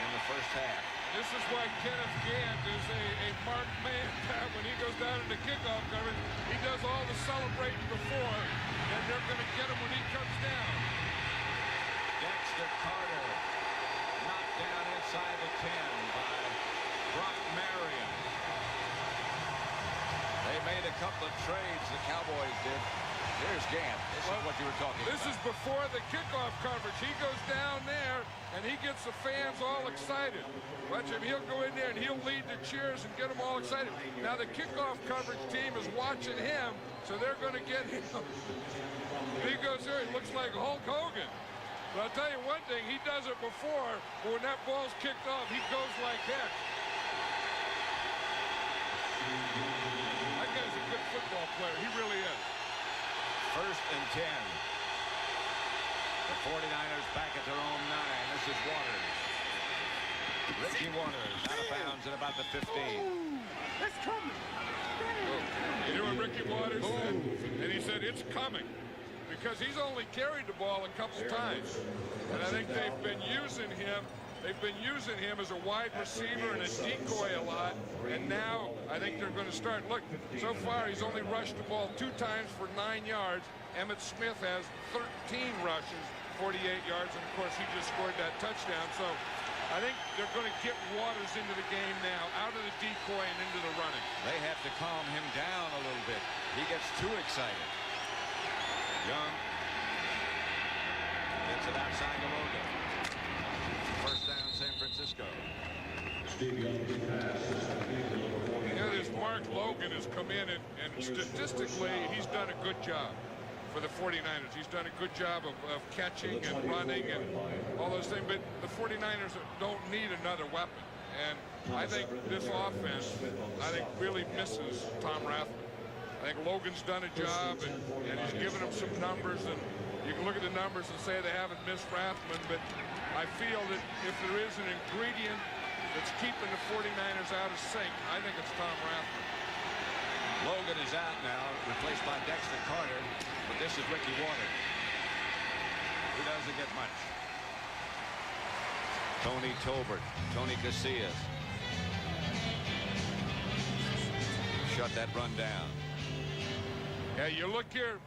in the first half. This is why Kenneth Gant is a marked man. When he goes down into kickoff coverage, he does all the celebrating before, and they're going to get him when he comes down. Dexter Carter knocked down inside the 10 by Brock Marion. They made a couple of trades, the Cowboys did. There's Gant. This is what you were talking about. This is before the kickoff coverage. He goes down there, and he gets the fans all excited. Watch him. He'll go in there, and he'll lead the cheers and get them all excited. Now, the kickoff coverage team is watching him, so they're going to get him. He goes there. He looks like Hulk Hogan. But I'll tell you one thing. He does it before, but when that ball's kicked off, he goes like heck. That guy's a good football player. He really is. 1st and 10. The 49ers back at their own 9. This is Waters. Ricky Waters out of bounds at about the 15. It's coming. You know what Ricky Waters said? And he said, it's coming. Because he's only carried the ball a couple times. And I think they've been using him. They've been using him as a wide receiver and a decoy a lot. And now I think they're going to start. Look, so far he's only rushed the ball 2 times for 9 yards. Emmitt Smith has 13 rushes, 48 yards. And, of course, he just scored that touchdown. So I think they're going to get Waters into the game now, out of the decoy and into the running. They have to calm him down a little bit. He gets too excited. Young gets it outside to Logan. First down, San Francisco. You know, this Mark Logan has come in, and statistically, he's done a good job for the 49ers. He's done a good job of catching and running and all those things, but the 49ers don't need another weapon. And I think this offense, really misses Tom Rathman. I think Logan's done a job, and he's given them some numbers, and you can look at the numbers and say they haven't missed Rathman, but I feel that if there is an ingredient that's keeping the 49ers out of sync, I think it's Tom Rathman. Logan is out now, replaced by Dexter Carter, but this is Ricky Waters. He doesn't get much. Tony Tolbert, Tony Casillas. Shut that run down. Yeah, you look here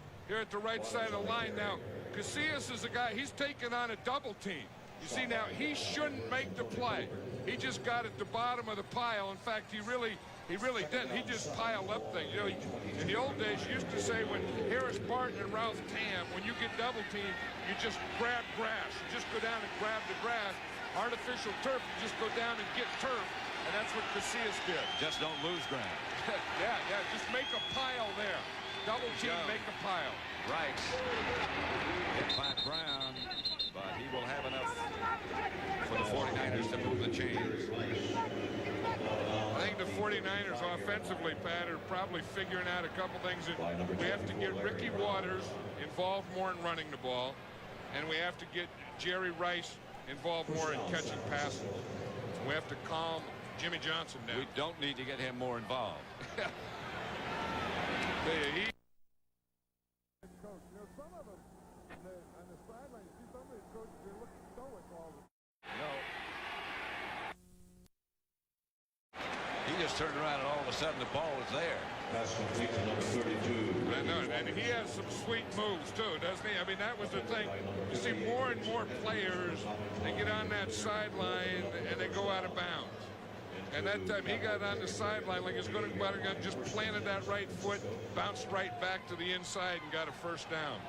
at the right side of the line now. Casillas is a guy, he's taking on a double team. You see now, he shouldn't make the play. He just got at the bottom of the pile. In fact, he really didn't. He just piled up things. You know, in the old days, you used to say when Harris Barton and Ralph Tam, when you get double teamed, you just grab grass. You just go down and grab the grass. Artificial turf, you just go down and get turf, and that's what Casillas did. Just don't lose ground. yeah, just make a pile there. Double team, make a pile. Rice hit by Brown, but he will have enough for the 49ers to move the chains. I think the 49ers offensively, Pat, are probably figuring out a couple things. That we have to get Ricky Waters involved more in running the ball, and we have to get Jerry Rice involved more in catching passes. We have to calm Jimmy Johnson down. We don't need to get him more involved. Some of them on the sideline, you see some of these coaches, they look stoic all the No. He just turned around and all of a sudden the ball was there. Pass complete to number 32. I know, and he has some sweet moves too, doesn't he? I mean, that was the thing. You see more and more players, they get on that sideline and they go out of bounds. And that time he got on the sideline like he's going to go out again, just planted that right foot, bounced right back to the inside and got a first down.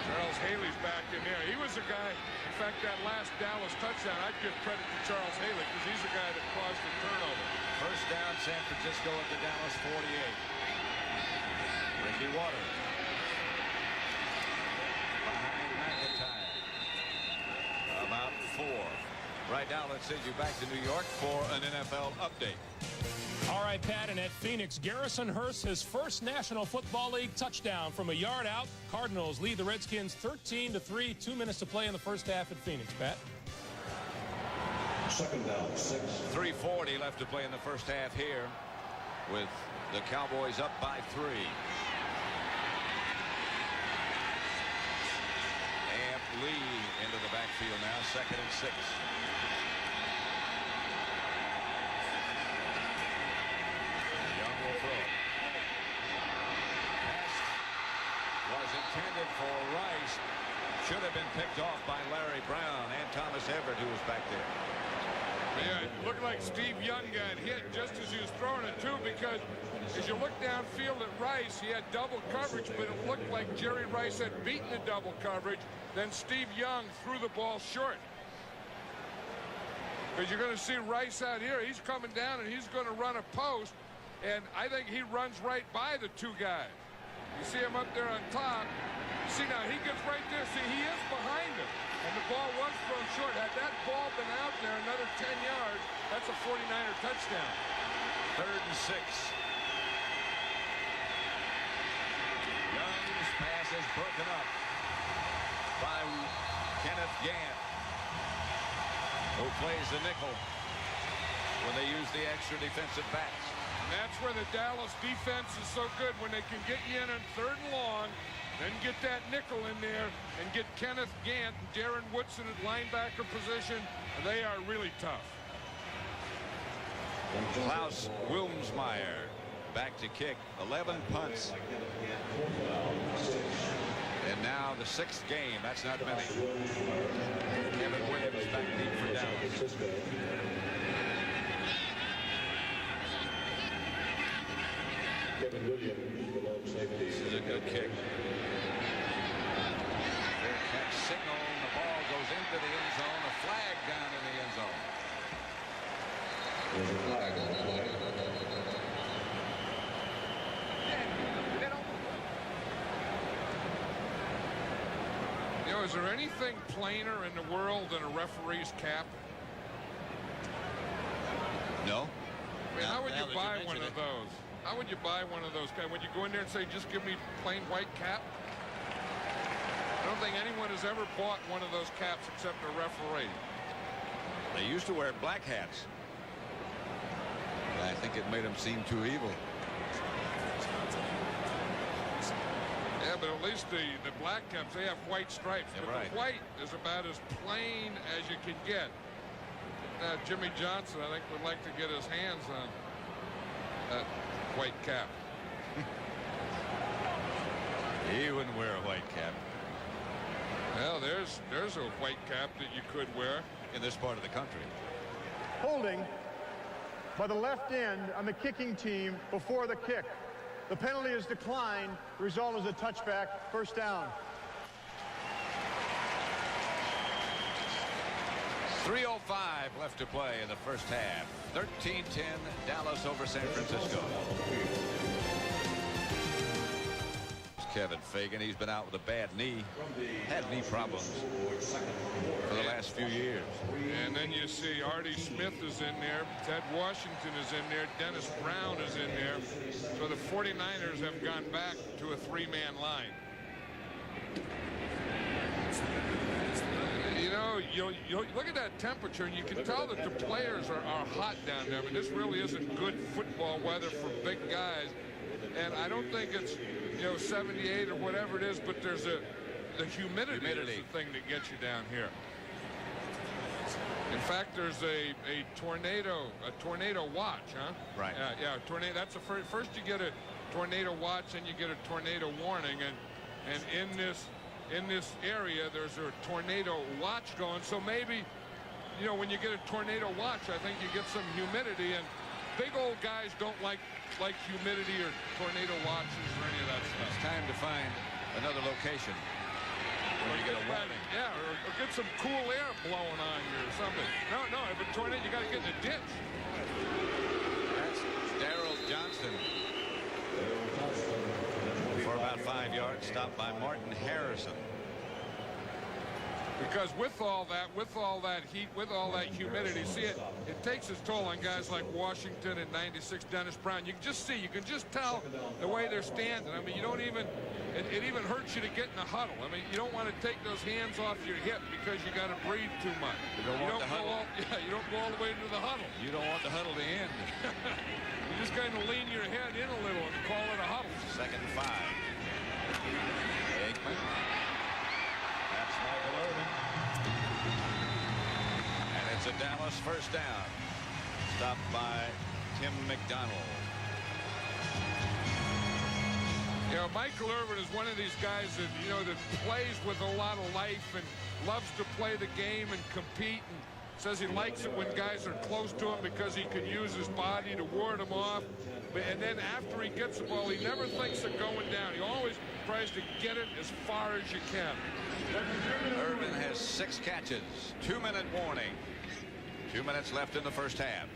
Charles Haley's back in there. He was the guy, in fact, that last Dallas touchdown, I'd give credit to Charles Haley because he's the guy that caused the turnover. First down, San Francisco at the Dallas 48. Ricky Waters behind McIntyre. About 4. Right now, let's send you back to New York for an NFL update. All right, Pat, and at Phoenix, Garrison Hurst, his first National Football League touchdown from a yard out. Cardinals lead the Redskins 13-3. 2 minutes to play in the first half at Phoenix, Pat. Second down, 6. 3:40 left to play in the first half here with the Cowboys up by 3. Amp Lee into the backfield now, 2nd and 6. Young will throw it. Pass was intended for Rice. Should have been picked off by Larry Brown and Thomas Everett, who was back there. Yeah, it looked like Steve Young got hit just as he was throwing it, too, because as you look downfield at Rice, he had double coverage, but it looked like Jerry Rice had beaten the double coverage. Then Steve Young threw the ball short. Because you're going to see Rice out here. He's coming down, and he's going to run a post, and I think he runs right by the 2 guys. You see him up there on top. You see now, he gets right there. See, he is behind him. And the ball was thrown short. Had that ball been out there another 10 yards, that's a 49er touchdown. 3rd and 6. Young's pass is broken up by Kenneth Gant, who plays the nickel when they use the extra defensive backs. And that's where the Dallas defense is so good, when they can get you in on 3rd and long, then get that nickel in there and get Kenneth Gant and Darren Woodson at linebacker position. And they are really tough. Klaus Wilmsmeyer back to kick. 11 punts. And now the 6th game. That's not many. Kevin Williams back deep for Dallas. Kevin Williams, the long safety. This is a good kick. Fair catch signal. The ball goes into the end zone. A flag down in the end zone. There's a flag on the play. You know, is there anything plainer in the world than a referee's cap? No. I mean, how would you buy one of those? How would you buy one of those? Would you go in there and say, just give me plain white cap? I don't think anyone has ever bought one of those caps except a referee. They used to wear black hats. I think it made them seem too evil. Yeah, but at least the black caps, they have white stripes. Yeah, but right. the white is about as plain as you can get. Now, Jimmy Johnson, I think, would like to get his hands on that white cap. He wouldn't wear a white cap. Well, there's a white cap that you could wear in this part of the country. Holding by the left end on the kicking team before the kick. The penalty is declined. The result is a touchback, first down. 3:05 left to play in the first half. 13-10 Dallas over San Francisco. Kevin Fagan, he's been out with a bad knee. Had knee problems for the last few years. And then you see Artie Smith is in there. Ted Washington is in there. Dennis Brown is in there. So the 49ers have gone back to a three-man line. You know, you look at that temperature, and you can tell that the players are hot down there. I mean, this really isn't good football weather for big guys. And I don't think it's, 78 or whatever it is, but there's the humidity is the thing that gets you down here. In fact, there's a tornado watch, huh? Right. Yeah, tornado. That's the first you get a tornado watch, and you get a tornado warning, and in this area there's a tornado watch going. So maybe, when you get a tornado watch, I think you get some humidity, and big old guys don't like humidity or tornado watches or any of that stuff. It's time to find another location where you get a warning. Yeah, or get some cool air blowing on you or something. No, if a tornado, you got to get in a ditch. That's Darrell Johnston for about 5 yards, stopped by Martin Harrison. Because with all that heat, with all that humidity, see it takes its toll on guys like Washington and 96 Dennis Brown. You can just tell the way they're standing. I mean, you don't even, it even hurts you to get in the huddle. I mean, you don't want to take those hands off your hip because you got to breathe too much. You don't want the huddle. You don't go all the way into the huddle. You don't want the huddle to end. You just kind of lean your head in a little and call it a huddle. 2nd and 5. Aikman. That's Michael Irvin. And it's a Dallas first down. Stopped by Tim McDonald. Michael Irvin is one of these guys that, that plays with a lot of life and loves to play the game and compete, and says he likes it when guys are close to him because he can use his body to ward them off. And then after he gets the ball, he never thinks of going down. He always tries to get it as far as you can. Irvin has 6 catches. 2-minute warning. 2 minutes left in the first half.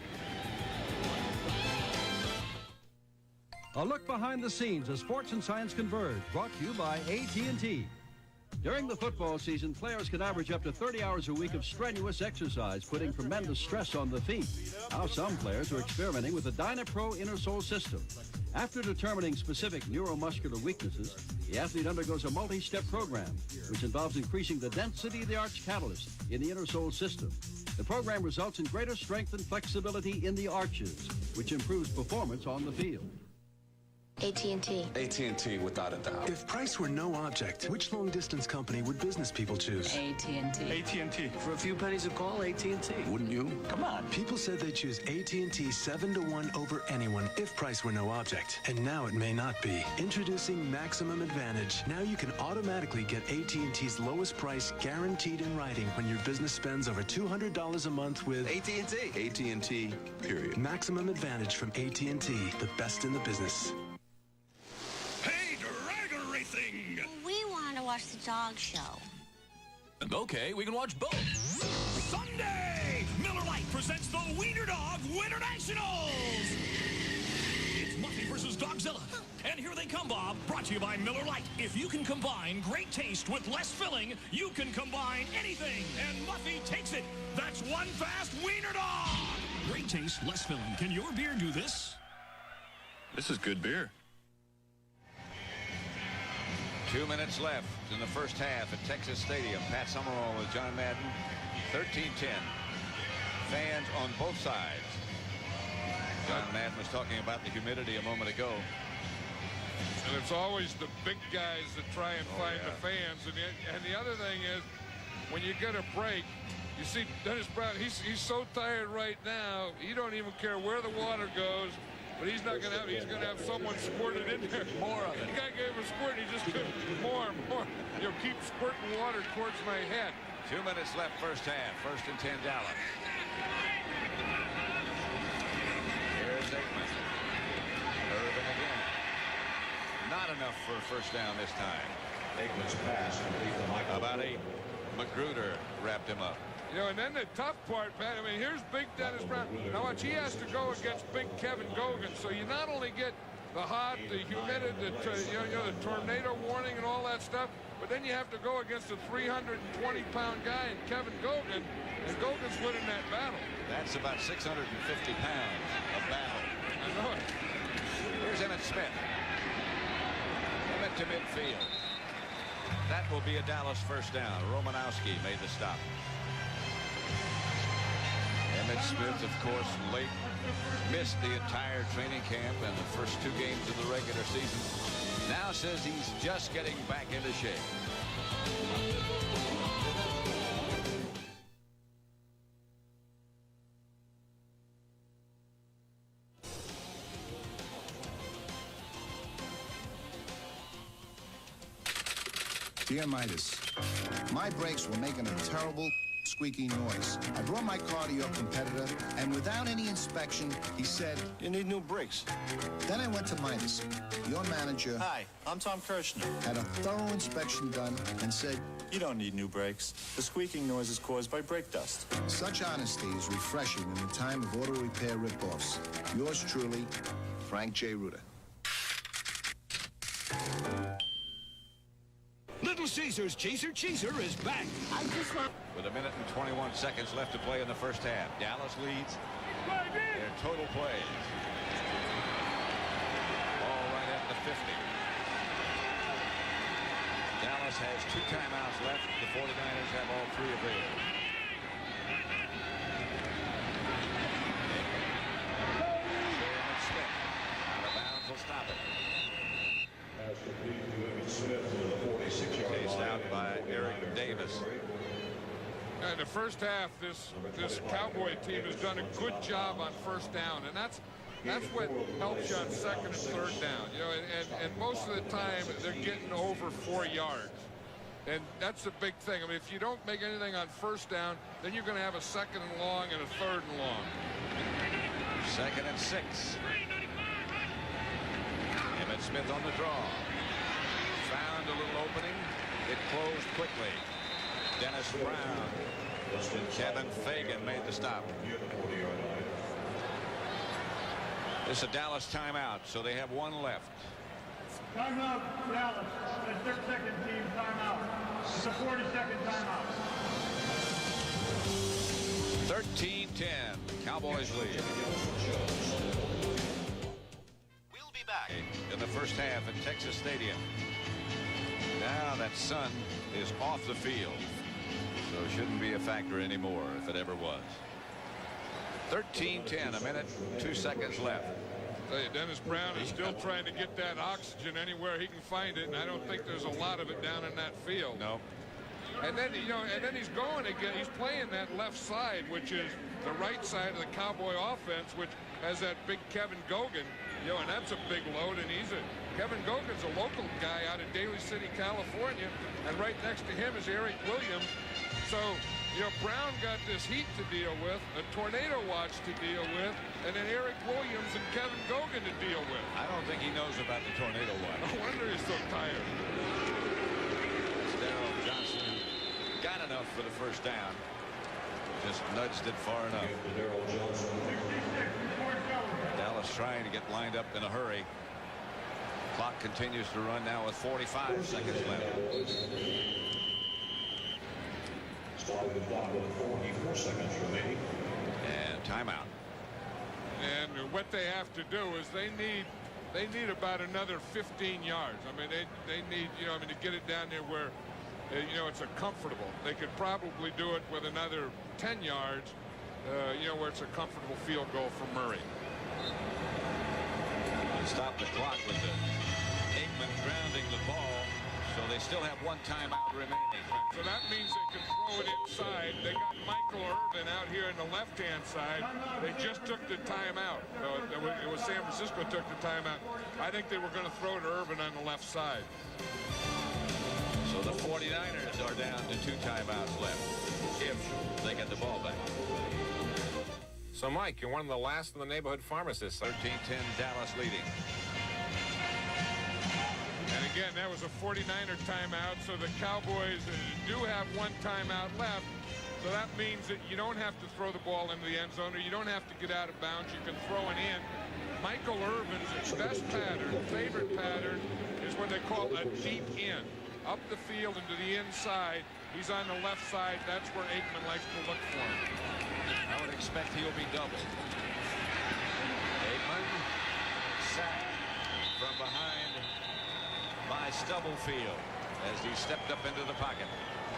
A look behind the scenes as sports and science converge, brought to you by AT&T. During the football season, players can average up to 30 hours a week of strenuous exercise, putting tremendous stress on the feet. Now some players are experimenting with the DynaPro Innersole system. After determining specific neuromuscular weaknesses, the athlete undergoes a multi-step program, which involves increasing the density of the arch catalyst in the Innersole system. The program results in greater strength and flexibility in the arches, which improves performance on the field. AT&T. AT&T, without a doubt. If price were no object, which long-distance company would business people choose? AT&T. AT&T. For a few pennies a call, AT&T. Wouldn't you? Come on. People said they'd choose AT&T 7-to-1 over anyone if price were no object. And now it may not be. Introducing Maximum Advantage. Now you can automatically get AT&T's lowest price guaranteed in writing when your business spends over $200 a month with AT&T. AT&T, period. Maximum Advantage from AT&T, the best in the business. We want to watch the dog show. Okay, we can watch both. Sunday! Miller Lite presents the Wiener Dog Winter Nationals! It's Muffy versus Dogzilla. And here they come, Bob. Brought to you by Miller Lite. If you can combine great taste with less filling, you can combine anything. And Muffy takes it. That's one fast Wiener Dog! Great taste, less filling. Can your beer do this? This is good beer. 2 minutes left in the first half at Texas Stadium. Pat Summerall with John Madden. 13-10. Fans on both sides. John Madden was talking about the humidity a moment ago. And it's always the big guys that try and find the fans. And the other thing is, when you get a break, you see Dennis Brown, he's so tired right now, he don't even care where the water goes. but he's not going to have. He's going to have someone squirted in there. More of it. The guy gave a squirt. He just couldn't. More. Keep squirting water towards my head. 2 minutes left, first half. 1st and 10, Dallas. Here's Aikman. Irvin again. Not enough for a first down this time. Aikman's pass complete to Michael. About 8. Magruder wrapped him up. And then the tough part, Pat, I mean, here's big Dennis Brown. Now watch, he has to go against big Kevin Gogan. So you not only get the hot, the humidity, the tornado warning and all that stuff, but then you have to go against a 320-pound guy in Kevin Gogan, and Gogan's winning that battle. That's about 650 pounds of battle. I know it. Here's Emmett Smith. Emmett to midfield. That will be a Dallas first down. Romanowski made the stop. Emmett Smith, of course, late missed the entire training camp and the first 2 games of the regular season. Now says he's just getting back into shape. Dear Midas, my brakes were making a terrible squeaky noise. I brought my car to your competitor, and without any inspection, he said, "You need new brakes." Then I went to Midas. Your manager... Hi, I'm Tom Kirshner. ...had a thorough inspection done and said, "You don't need new brakes. The squeaking noise is caused by brake dust." Such honesty is refreshing in the time of auto repair ripoffs. Yours truly, Frank J. Rutter. Little Caesar's Chaser Cheeser is back. With 1 minute and 21 seconds left to play in the first half. Dallas leads their total plays. Ball right at the 50. Dallas has 2 timeouts left. The 49ers have all 3 available. Smith out of bounds will stop it. Pass complete to Emmett Smith to the 46-yard line. Chased out by Eric Davis. In the first half, this Cowboy team has done a good job on first down, and that's what helps you on 2nd and 3rd down. And most of the time they're getting over 4 yards, and that's the big thing. I mean, if you don't make anything on first down, then you're going to have a 2nd and long and a 3rd and long. 2nd and 6. Emmett Smith on the draw. Found a little opening. It closed quickly. Dennis Brown and Kevin Fagan made the stop. This is a Dallas timeout, so they have 1 left. Timeout, Dallas. That's their second team timeout. It's a 40-second timeout. 13-10. Cowboys lead. We'll be back In the first half at Texas Stadium. Now that sun is off the field, so it shouldn't be a factor anymore if it ever was. 13-10, 1 minute, 2 seconds left. Dennis Brown is still trying to get that oxygen anywhere he can find it, and I don't think there's a lot of it down in that field. No. And then, and then he's going again. He's playing that left side, which is the right side of the Cowboy offense, which has that big Kevin Gogan, and that's a big load. And Kevin Gogan's a local guy out of Daly City, California, and right next to him is Eric Williams. So, Brown got this heat to deal with, a tornado watch to deal with, and then Eric Williams and Kevin Gogan to deal with. I don't think he knows about the tornado watch. No wonder he's so tired. Darrell Johnson got enough for the first down. Just nudged it far enough. Dallas trying to get lined up in a hurry. Clock continues to run now with 45 seconds left. Starting the clock with 44 seconds remaining. And timeout. And what they have to do is they need about another 15 yards. I mean, they need, to get it down there where, it's a comfortable. They could probably do it with another 10 yards, where it's a comfortable field goal for Murray. To stop the clock with the Aikman grounding the ball. So So they still have one timeout remaining. So that means they can throw it inside. They got Michael Irvin out here on the left-hand side. They just took the timeout. It was San Francisco took the timeout. I think they were going to throw to Irvin on the left side. So the 49ers are down to 2 timeouts left if they get the ball back. So, Mike, you're one of the last in the neighborhood pharmacists. 13-10, Dallas leading. And again, that was a 49er timeout, so the Cowboys do have one timeout left. So that means that you don't have to throw the ball into the end zone, or you don't have to get out of bounds. You can throw it in. Michael Irvin's best pattern, favorite pattern, is when they call a deep in. Up the field into the inside. He's on the left side. That's where Aikman likes to look for him. I would expect he'll be doubled. Aikman sacked from behind by Stubblefield as he stepped up into the pocket.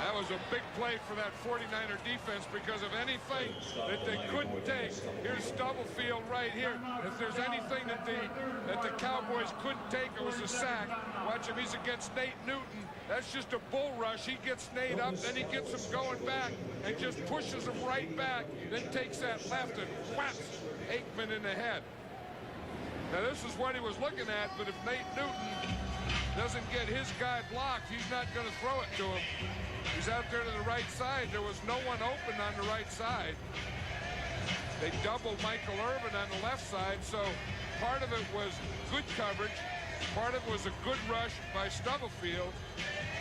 That was a big play for that 49er defense because of anything that they couldn't take. Here's Stubblefield right here. If there's anything that the Cowboys couldn't take, it was a sack. Watch him. He's against Nate Newton. That's just a bull rush. He gets Nate up, then he gets him going back and just pushes him right back, then takes that left and whaps Aikman in the head. Now, this is what he was looking at, but if Nate Newton doesn't get his guy blocked, he's not going to throw it to him. He's out there to the right side. There was no one open on the right side. They doubled Michael Irvin on the left side, so part of it was good coverage. Part of it was a good rush by Stubblefield.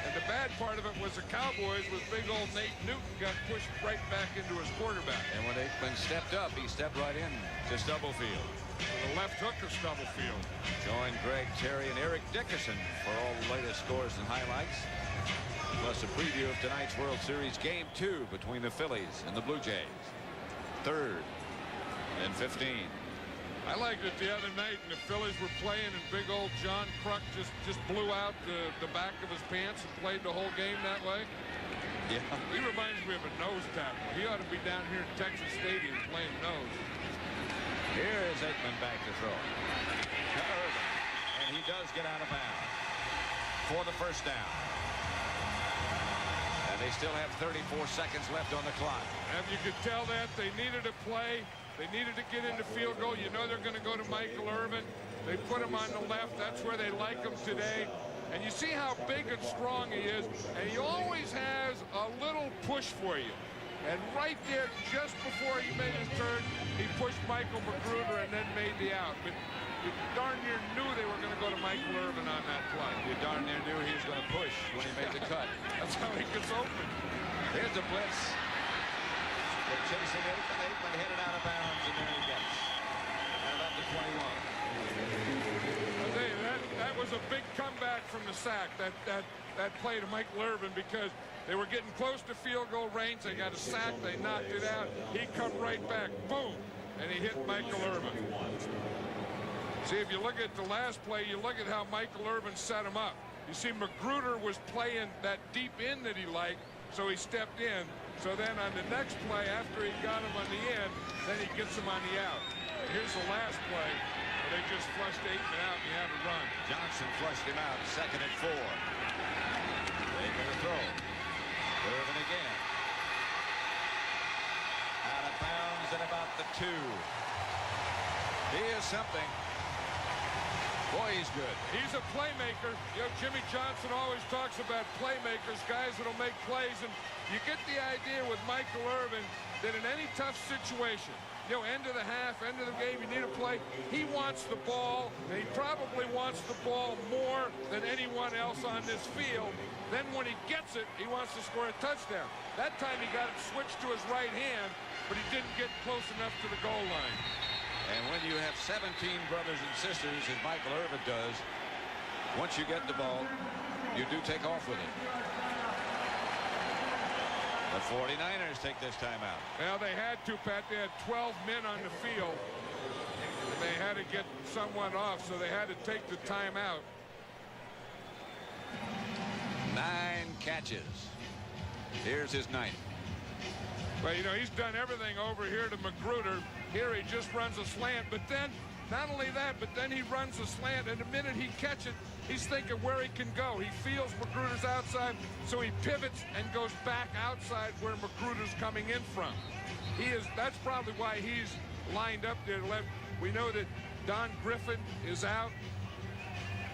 And the bad part of it was the Cowboys with big old Nate Newton got pushed right back into his quarterback. And when Aikman stepped up, he stepped right in to Stubblefield. The left hook of Stubblefield. Join Greg, Terry, and Eric Dickerson for all the latest scores and highlights. Plus a preview of tonight's World Series Game 2 between the Phillies and the Blue Jays. 3rd and 15. I liked it the other night, and the Phillies were playing, and big old John Kruk just blew out the back of his pants and played the whole game that way. Yeah. He reminds me of a nose tackle. He ought to be down here at Texas Stadium playing nose. Here is Aikman back to throw. To Irvin. And he does get out of bounds for the first down. And they still have 34 seconds left on the clock. And you could tell that they needed a play. They needed to get into field goal. You know they're going to go to Michael Irvin. They put him on the left. That's where they like him today. And you see how big and strong he is. And he always has a little push for you. And right there, just before he made his turn, he pushed Michael Magruder and then made the out. But you darn near knew they were going to go to Michael Irvin on that play. You darn near knew he was going to push when he made the cut. That's how he gets open. Here's the blitz. They're chasing Aikman. Aikman headed out of bounds, and there he gets. And about the 21. That was a big comeback from the sack, that play to Michael Irvin, because they were getting close to field goal range. They got a sack. They knocked it out. He come right back. Boom. And he hit Michael Irvin. See, if you look at the last play, you look at how Michael Irvin set him up. You see, Magruder was playing that deep in that he liked, so he stepped in. So then on the next play, after he got him on the end, then he gets him on the out. And here's the last play where they just flushed Aikman out and you have a run. Johnson flushed him out. 2nd and 4. Aikman to throw. Irvin again. Out of bounds at about the 2. He is something. Boy, he's good. He's a playmaker. You know, Jimmy Johnson always talks about playmakers, guys that'll make plays, and you get the idea with Michael Irvin that in any tough situation, you know, end of the half, end of the game, you need a play. He wants the ball, and he probably wants the ball more than anyone else on this field. Then when he gets it, he wants to score a touchdown. That time he got it switched to his right hand, but he didn't get close enough to the goal line. And when you have 17 brothers and sisters, as Michael Irvin does, once you get the ball, you do take off with it. The 49ers take this time out. Well, they had to, Pat. They had 12 men on the field. And they had to get someone off, so they had to take the timeout. 9 catches. Here's his 9th. Well, you know, he's done everything over here to Magruder. Here he just runs a slant, but then, not only that, but then he runs a slant, and the minute he catches it, He's thinking where he can go. He feels Magruder's outside, so he pivots and goes back outside where Magruder's coming in from. That's probably why he's lined up there left. We know that Don Griffin is out,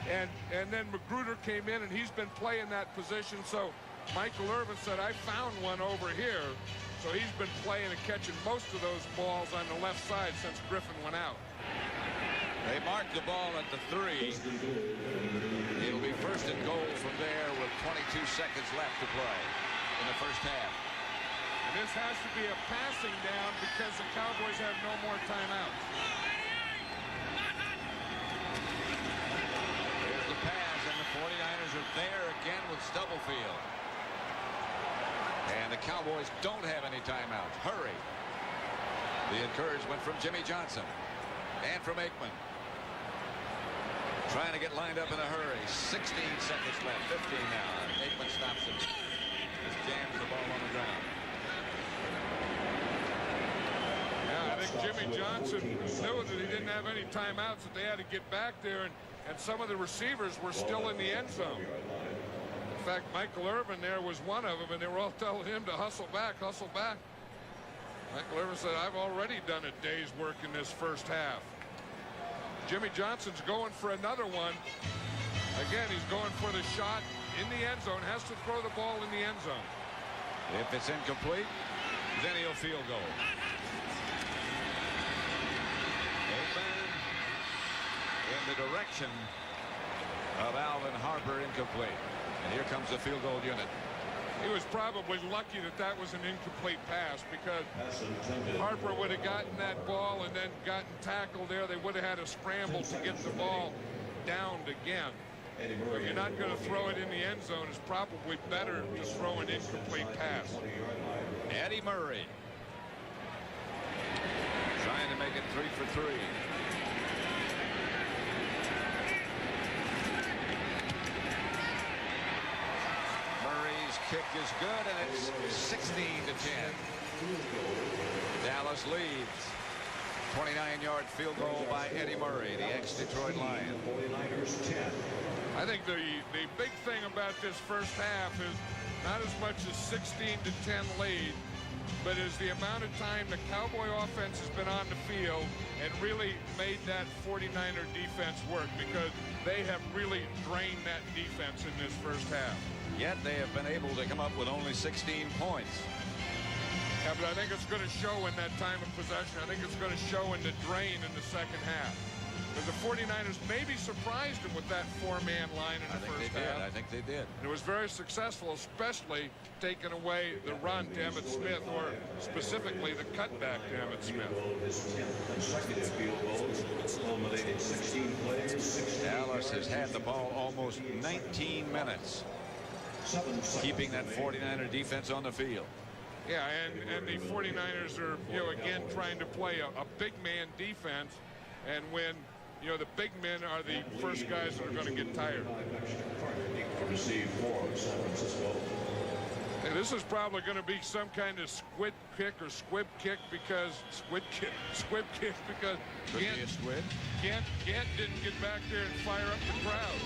and then Magruder came in, and he's been playing that position. So Michael Irvin said, I found one over here. So he's been playing and catching most of those balls on the left side since Griffin went out. They mark the ball at the 3. It'll be first and goal from there with 22 seconds left to play in the first half. And this has to be a passing down because the Cowboys have no more timeouts. There's the pass, and the 49ers are there again with Stubblefield. And the Cowboys don't have any timeouts. Hurry. The encouragement from Jimmy Johnson and from Aikman. Trying to get lined up in a hurry. 16 seconds left. 15 now. Aikman stops it. Just jams the ball on the ground. Yeah, I think Jimmy Johnson knew that he didn't have any timeouts, that they had to get back there, and some of the receivers were still in the end zone. In fact, Michael Irvin there was one of them, and they were all telling him to hustle back, hustle back. Michael Irvin said, I've already done a day's work in this first half. Jimmy Johnson's going for another one. Again, he's going for the shot in the end zone, has to throw the ball in the end zone. If it's incomplete, then he'll field goal. Aikman in the direction of Alvin Harper, incomplete. And here comes the field goal unit. He was probably lucky that that was an incomplete pass, because Harper would have gotten that ball and then gotten tackled there. They would have had a scramble to get the ball downed again. If you're not going to throw it in the end zone, it's probably better to throw an incomplete pass. Eddie Murray trying to make it 3 for 3. Kick is good, and it's 16 to 10. Dallas leads. 29-yard field goal by Eddie Murray, the ex-Detroit Lion. I think the big thing about this first half is not as much as 16 to 10 lead, but is the amount of time the Cowboy offense has been on the field and really made that 49er defense work, because they have really drained that defense in this first half. Yet they have been able to come up with only 16 points. Yeah, but I think it's going to show in that time of possession. I think it's going to show in the drain in the second half. Because the 49ers maybe surprised them with that 4-man line in the first half. I think they did. And it was very successful, especially taking away the run to Emmitt Smith, or specifically the cutback to Emmitt Smith. Dallas has had the ball almost 19 minutes, keeping that 49er defense on the field. Yeah, and the 49ers are, again, trying to play a big man defense, and when the big men are the first guys that are going to get tired. And this is probably going to be some kind of squib kick because Gant didn't get back there and fire up the crowd.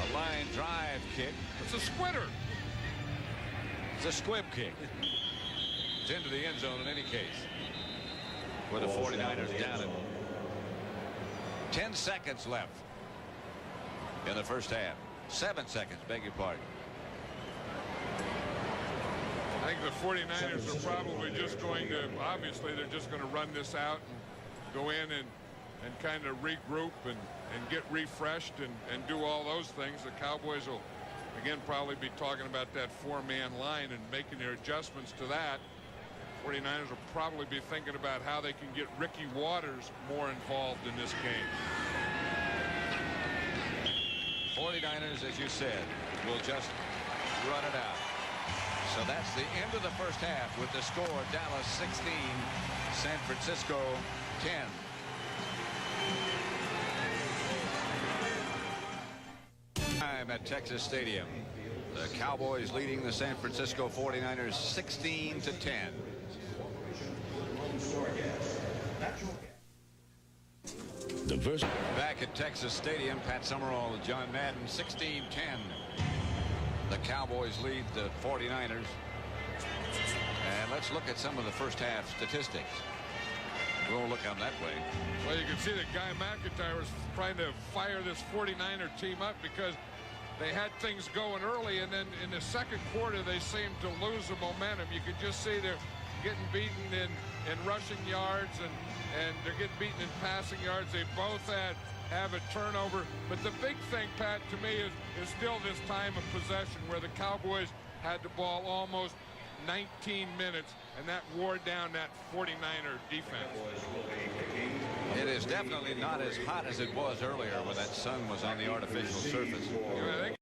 A line drive kick. It's a squitter. It's a squib kick. It's into the end zone in any case, where the 49ers down it. 10 seconds left in the first half. 7 seconds, beg your pardon. I think the 49ers are probably just going to, obviously, they're just going to run this out and go in and kind of regroup and get refreshed and do all those things. The Cowboys will, again, probably be talking about that 4-man line and making their adjustments to that. 49ers will probably be thinking about how they can get Ricky Waters more involved in this game. 49ers, as you said, will just run it out. So that's the end of the first half with the score: Dallas 16, San Francisco 10. Time at Texas Stadium. The Cowboys leading the San Francisco 49ers 16 to 10. The Back at Texas Stadium, Pat Summerall and John Madden, 16-10. The Cowboys lead the 49ers. And let's look at some of the first half statistics. We'll look on that way. Well, you can see that Guy McIntyre was trying to fire this 49er team up because they had things going early, and then in the second quarter they seemed to lose the momentum. You could just see they're getting beaten in rushing yards, and they're getting beaten in passing yards. They both have a turnover. But the big thing, Pat, to me is still this time of possession where the Cowboys had the ball almost 19 minutes, and that wore down that 49er defense. It is definitely not as hot as it was earlier when that sun was on the artificial surface. I think